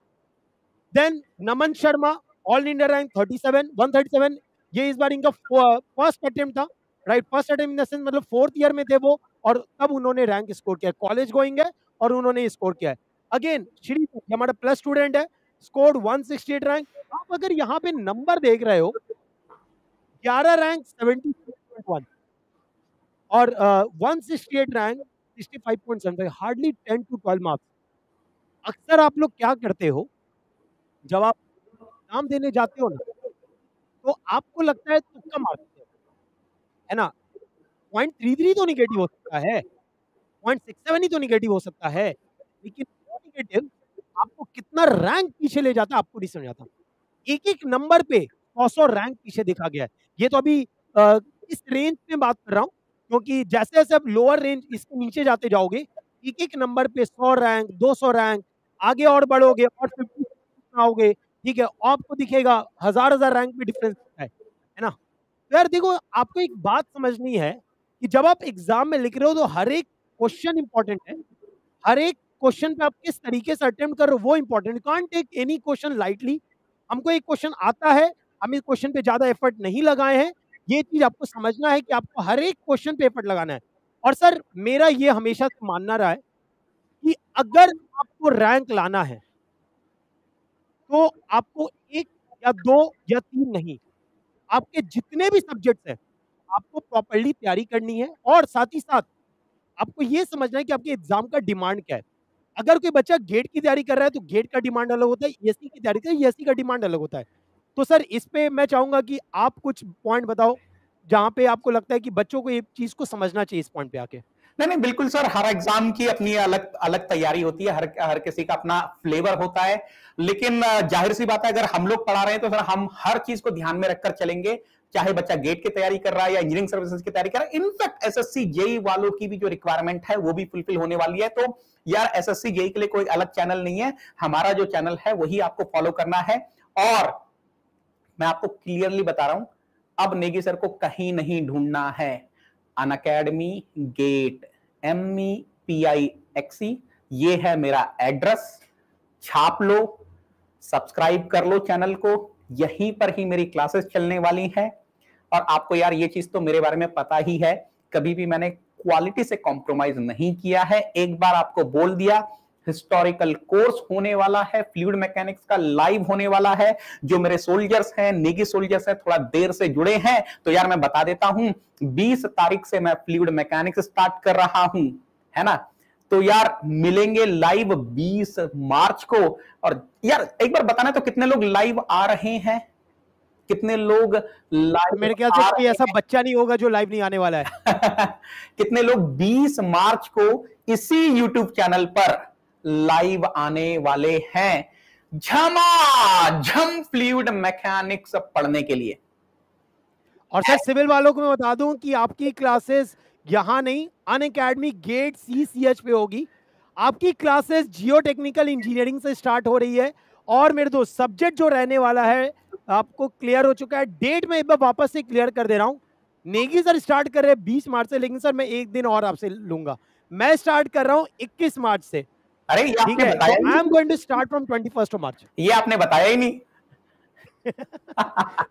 देन नमन शर्मा ऑल इंडिया रैंक 137, ये इस बार इनका फर्स्ट अटेम्प्ट था, right, first attempt in the sense मतलब 4th ईयर में थे वो, और तब उन्होंने रैंक स्कोर किया, कॉलेज गोइंग है और उन्होंने स्कोर किया है। अगेन श्री हमारा प्लस स्टूडेंट है, स्कोर्ड 168 रैंक। आप अगर यहाँ पे नंबर देख रहे हो 11 रैंक 76.1 और 168 रैंक 65.75, हार्डली 10 to 12 मार्क्स। अक्सर आप लोग क्या करते हो जब आप एग्जाम देने जाते हो ना, तो आपको लगता है तुक्का मारते है ना, 0.33 तो निगेटिव हो सकता है, 0.67 ही तो निगेटिव हो सकता है, लेकिन वो निगेटिव आपको कितना रैंक पीछे ले जाता है आपको नहीं समझ आता। एक एक नंबर पे 100 रैंक पीछे देखा गया है। ये तो अभी इस रेंज में बात कर रहा हूँ, क्योंकि जैसे जैसे आप लोअर रेंज इसके नीचे जाते जाओगे, एक एक नंबर पे 100 रैंक 200 रैंक, आगे और बढ़ोगे और 50 आओगे, ठीक है, आपको दिखेगा हजार रैंक में डिफरेंस है ना। तो यार देखो आपको एक बात समझनी है कि जब आप एग्जाम में लिख रहे हो तो हर एक क्वेश्चन इंपॉर्टेंट है, हर एक क्वेश्चन पे आप किस तरीके से अटेम्प्ट कर रहे हो वो important, can't take any question lightly. हमको एक क्वेश्चन आता है, हम इस क्वेश्चन पे ज्यादा एफर्ट नहीं लगाए हैं, ये चीज आपको समझना है कि आपको हर एक क्वेश्चन पे एफर्ट लगाना है। और सर मेरा ये हमेशा से मानना रहा है कि अगर आपको रैंक लाना है तो आपको 1 या 2 या 3 नहीं, आपके जितने भी सब्जेक्ट्स हैं आपको प्रॉपर्ली तैयारी करनी है और साथ ही साथ आपको ये समझना है कि आपके एग्जाम का डिमांड क्या है। अगर कोई बच्चा गेट की तैयारी कर रहा है तो गेट का डिमांड अलग होता है, ईएससी की तैयारी कर ईएससी का डिमांड अलग होता है। तो सर इस पे मैं चाहूंगा कि आप कुछ पॉइंट बताओ जहां पे आपको लगता है कि बच्चों को ये चीज को समझना चाहिए इस पॉइंट पे आके। नहीं नहीं बिल्कुल सर, हर एग्जाम की अपनी अलग अलग तैयारी होती है, हर किसी का अपना फ्लेवर होता है। लेकिन जाहिर सी बात है, अगर हम लोग पढ़ा रहे हैं तो सर हम हर चीज को ध्यान में रखकर चलेंगे, चाहे बच्चा गेट की तैयारी कर रहा है या इंजीनियरिंग सर्विसेज की तैयारी कर रहा है। इनफैक्ट एसएससी जेई वालों की भी जो रिक्वायरमेंट है वो भी फुलफिल होने वाली है। तो यार एसएससी जेई के लिए कोई अलग चैनल नहीं है, हमारा जो चैनल है वही आपको फॉलो करना है। और मैं आपको क्लियरली बता रहा हूं, अब नेगी सर को कहीं नहीं ढूंढना है। अनअकैडमी गेट MEPIXE, ये है मेरा एड्रेस, छाप लो, सब्सक्राइब कर लो चैनल को, यहीं पर ही मेरी क्लासेस चलने वाली हैं। और आपको यार ये चीज तो मेरे बारे में पता ही है, कभी भी मैंने क्वालिटी से कॉम्प्रोमाइज नहीं किया है। एक बार आपको बोल दिया, हिस्टोरिकल कोर्स होने वाला है, फ्लूइड मैकेनिक्स का लाइव होने वाला है। जो मेरे सोल्जर्स हैं, नेगी सोल्जर्स हैं, थोड़ा देर से जुड़े हैं, तो यार मैं बता देता हूं, 20 तारीख से मैं फ्लूइड मैकेनिक्स स्टार्ट कर रहा हूं, है ना। तो यार मिलेंगे लाइव 20 मार्च को। और यार एक बार बताना तो कितने लोग लाइव आ रहे हैं, कितने लोग लाइव मेरे ख्याल से कोई ऐसा बच्चा नहीं होगा जो लाइव नहीं आने वाला है। कितने लोग 20 मार्च को इसी YouTube चैनल पर लाइव आने वाले हैं, झमाझम फ्लूइड मैकेनिक्स पढ़ने के लिए। और सर सिविल वालों को मैं बता दूं कि आपकी क्लासेस यहां नहीं, अनअकैडमी गेट CCH पे होगी। आपकी क्लासेस जियो टेक्निकल इंजीनियरिंग से स्टार्ट हो रही है। और मेरे दोस्त सब्जेक्ट जो रहने वाला है आपको क्लियर हो चुका है। डेट में एक बार वापस से क्लियर कर दे रहा हूं। नेगी सर स्टार्ट कर रहे हैं 20 मार्च से, लेकिन सर मैं एक दिन और आपसे लूंगा, मैं स्टार्ट कर रहा हूं 21 मार्च से। अरे ये ठीक आपने है, बताया I am going to start from 21 March. ये आपने बताया ही नहीं।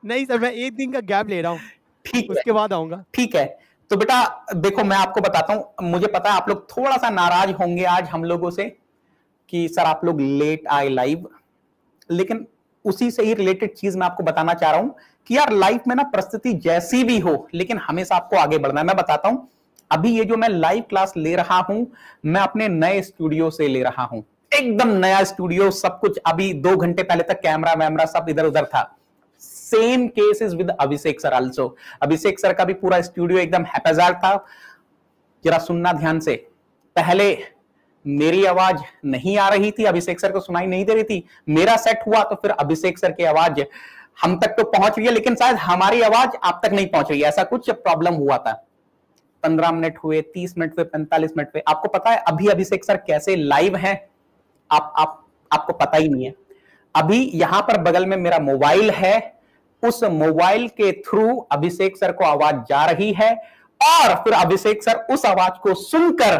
नहीं सर, मैं एक दिन का गैप ले रहा हूं, ठीक उसके बाद आऊंगा। ठीक है। तो बेटा देखो मैं आपको बताता हूं, मुझे पता है आप लोग थोड़ा सा नाराज होंगे आज हम लोगों से कि सर आप लोग लेट आए लाइव, लेकिन उसी से ही रिलेटेड चीज मैं आपको बताना चाह रहा हूं कि यार लाइफ में ना परिस्थिति जैसी भी हो, लेकिन हमेशा आपको आगे बढ़ना है। मैं बताता हूं, अभी ये जो मैं लाइव क्लास ले रहा हूं, मैं अपने नए स्टूडियो से ले रहा हूं, एकदम नया स्टूडियो, सब कुछ। अभी 2 घंटे पहले तक कैमरा वैमरा सब इधर उधर था। Same case is with Abhishek sir also. Abhishek sir का भी पूरा स्टूडियो एकदम हैप्पीजार्ड था। जरा सुनना ध्यान से, पहले मेरी आवाज नहीं आ रही थी, अभिषेक सर को सुनाई नहीं दे रही थी। मेरा सेट हुआ तो फिर अभिषेक सर की आवाज हम तक तो पहुंच रही है, लेकिन शायद हमारी आवाज आप तक नहीं पहुंच रही है, ऐसा कुछ प्रॉब्लम हुआ था। 15 मिनट हुए, 30 मिनट हुए, 45 मिनट हुए। आपको पता है अभी अभिषेक सर कैसे लाइव हैं? आपको पता ही नहीं है। अभी यहां पर बगल में मेरा मोबाइल है, उस मोबाइल के थ्रू अभिषेक सर को आवाज जा रही है और फिर अभिषेक सर उस आवाज को सुनकर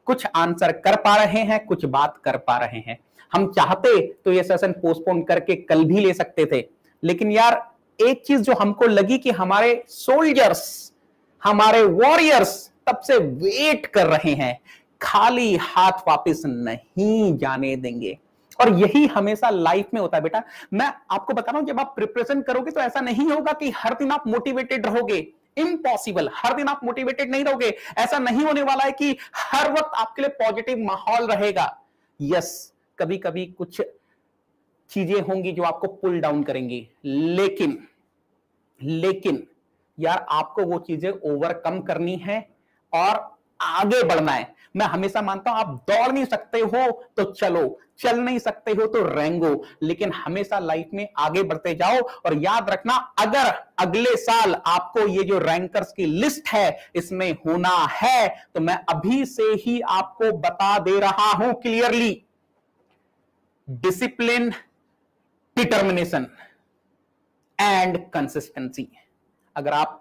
कुछ आंसर कर पा रहे हैं, कुछ बात कर पा रहे हैं। हम चाहते तो ये सेशन पोस्टपोन करके कल भी ले सकते थे, लेकिन यार एक चीज जो हमको लगी कि हमारे सोल्जर्स, हमारे वॉरियर्स तब से वेट कर रहे हैं, खाली हाथ वापस नहीं जाने देंगे। और यही हमेशा लाइफ में होता है बेटा। मैं आपको बता रहा हूं, जब आप प्रिपरेशन करोगे तो ऐसा नहीं होगा कि हर दिन आप मोटिवेटेड रहोगे। इम्पॉसिबल, हर दिन आप मोटिवेटेड नहीं रहोगे। ऐसा नहीं होने वाला है कि हर वक्त आपके लिए पॉजिटिव माहौल रहेगा। यस, कभी कभी कुछ चीजें होंगी जो आपको पुल डाउन करेंगी, लेकिन यार आपको वो चीजें ओवरकम करनी है और आगे बढ़ना है। मैं हमेशा मानता हूं, आप दौड़ नहीं सकते हो तो चलो, चल नहीं सकते हो तो रेंगो, लेकिन हमेशा लाइफ में आगे बढ़ते जाओ। और याद रखना, अगर अगले साल आपको ये जो रैंकर्स की लिस्ट है इसमें होना है, तो मैं अभी से ही आपको बता दे रहा हूं clearly, discipline, determination and consistency. अगर आप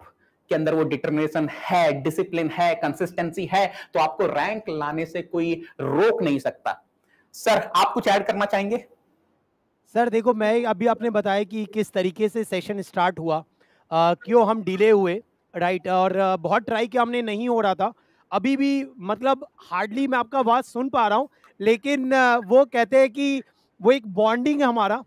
के अंदर वो डिटर्मिनेशन है, डिसिप्लिन है, कंसिस्टेंसी है, तो आपको रैंक लाने से कोई रोक नहीं सकता। सर आप कुछ ऐड करना चाहेंगे? सर देखो, मैं अभी आपने बताया कि किस तरीके से सेशन स्टार्ट हुआ, क्यों हम डिले हुए, राइट। और बहुत ट्राई किया हमने, नहीं हो रहा था। अभी भी मतलब हार्डली मैं आपका आवाज़ सुन पा रहा हूँ, लेकिन वो कहते हैं कि वो एक बॉन्डिंग है हमारा,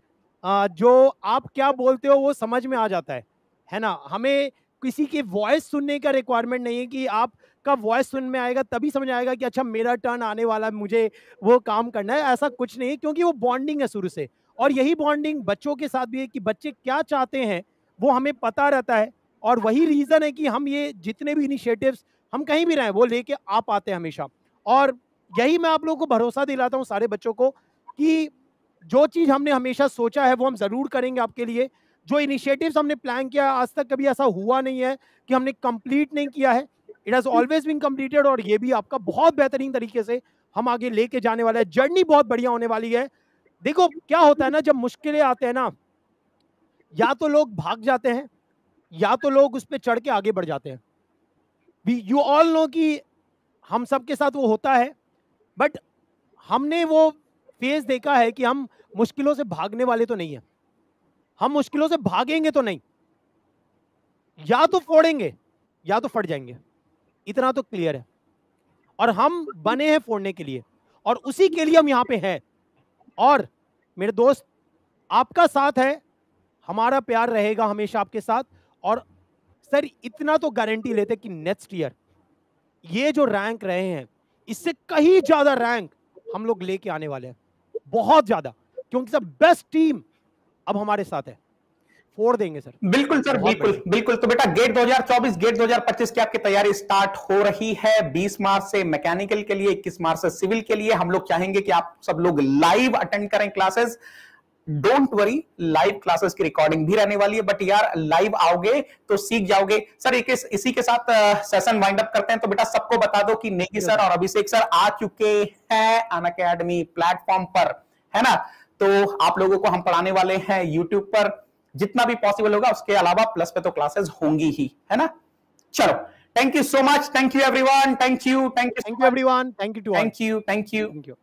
जो आप क्या बोलते हो वो समझ में आ जाता है ना। हमें किसी के वॉइस सुनने का रिक्वायरमेंट नहीं है कि आपका वॉइस सुन में आएगा तभी समझ आएगा कि अच्छा मेरा टर्न आने वाला, मुझे वो काम करना है। ऐसा कुछ नहीं है, क्योंकि वो बॉन्डिंग है शुरू से। और यही बॉन्डिंग बच्चों के साथ भी है कि बच्चे क्या चाहते हैं वो हमें पता रहता है, और वही रीज़न है कि हम ये जितने भी इनिशिएटिव्स हम कहीं भी रहें वो लेके आ पाते हैं हमेशा। और यही मैं आप लोगों को भरोसा दिलाता हूँ सारे बच्चों को कि जो चीज़ हमने हमेशा सोचा है वो हम ज़रूर करेंगे आपके लिए। जो इनिशिएटिव्स हमने प्लान किया आज तक कभी ऐसा हुआ नहीं है कि हमने कंप्लीट नहीं किया है। It has always been completed, और ये भी आपका बहुत बेहतरीन तरीके से हम आगे लेके जाने वाला है। जर्नी बहुत बढ़िया होने वाली है। देखो क्या होता है ना, जब मुश्किलें आते हैं ना, या तो लोग भाग जाते हैं या तो लोग उस पर चढ़ के आगे बढ़ जाते हैं। यू ऑल नो कि हम सबके साथ वो होता है, बट हमने वो फेज देखा है कि हम मुश्किलों से भागने वाले तो नहीं है। हम मुश्किलों से भागेंगे तो नहीं, या तो फोड़ेंगे या तो फट जाएंगे, इतना तो क्लियर है। और हम बने हैं फोड़ने के लिए, और उसी के लिए हम यहां पे हैं। और मेरे दोस्त, आपका साथ है, हमारा प्यार रहेगा हमेशा आपके साथ। और सर इतना तो गारंटी लेते कि नेक्स्ट ईयर ये जो रैंक रहे हैं इससे कहीं ज्यादा रैंक हम लोग लेके आने वाले हैं, बहुत ज्यादा, क्योंकि सर बेस्ट टीम अब हमारे साथ है। फोड़ देंगे सर। बिल्कुल सर, बिल्कुल बिल्कुल। तो बेटा गेट 2024 गेट 2025 की आपकी तैयारी स्टार्ट हो रही है। 20 मार्च से मैकेनिकल के लिए, 21 मार्च से सिविल के लिए। हम लोग चाहेंगे कि आप सब लोग लाइव अटेंड करें classes. Don't worry, live classes की रिकॉर्डिंग भी रहने वाली है, बट यार लाइव आओगे तो सीख जाओगे। सर इसी के साथ सेशन वाइंड अप करते हैं। तो बेटा सबको बता दो कि नेगी सर और अभिषेक सर आ चुके हैं अनअकैडमी प्लेटफॉर्म पर, है ना। तो आप लोगों को हम पढ़ाने वाले हैं यूट्यूब पर, जितना भी पॉसिबल होगा। उसके अलावा प्लस पे तो क्लासेस होंगी ही, है ना। चलो, thank you so much, thank you everyone, thank you everyone, thank you to all, thank you.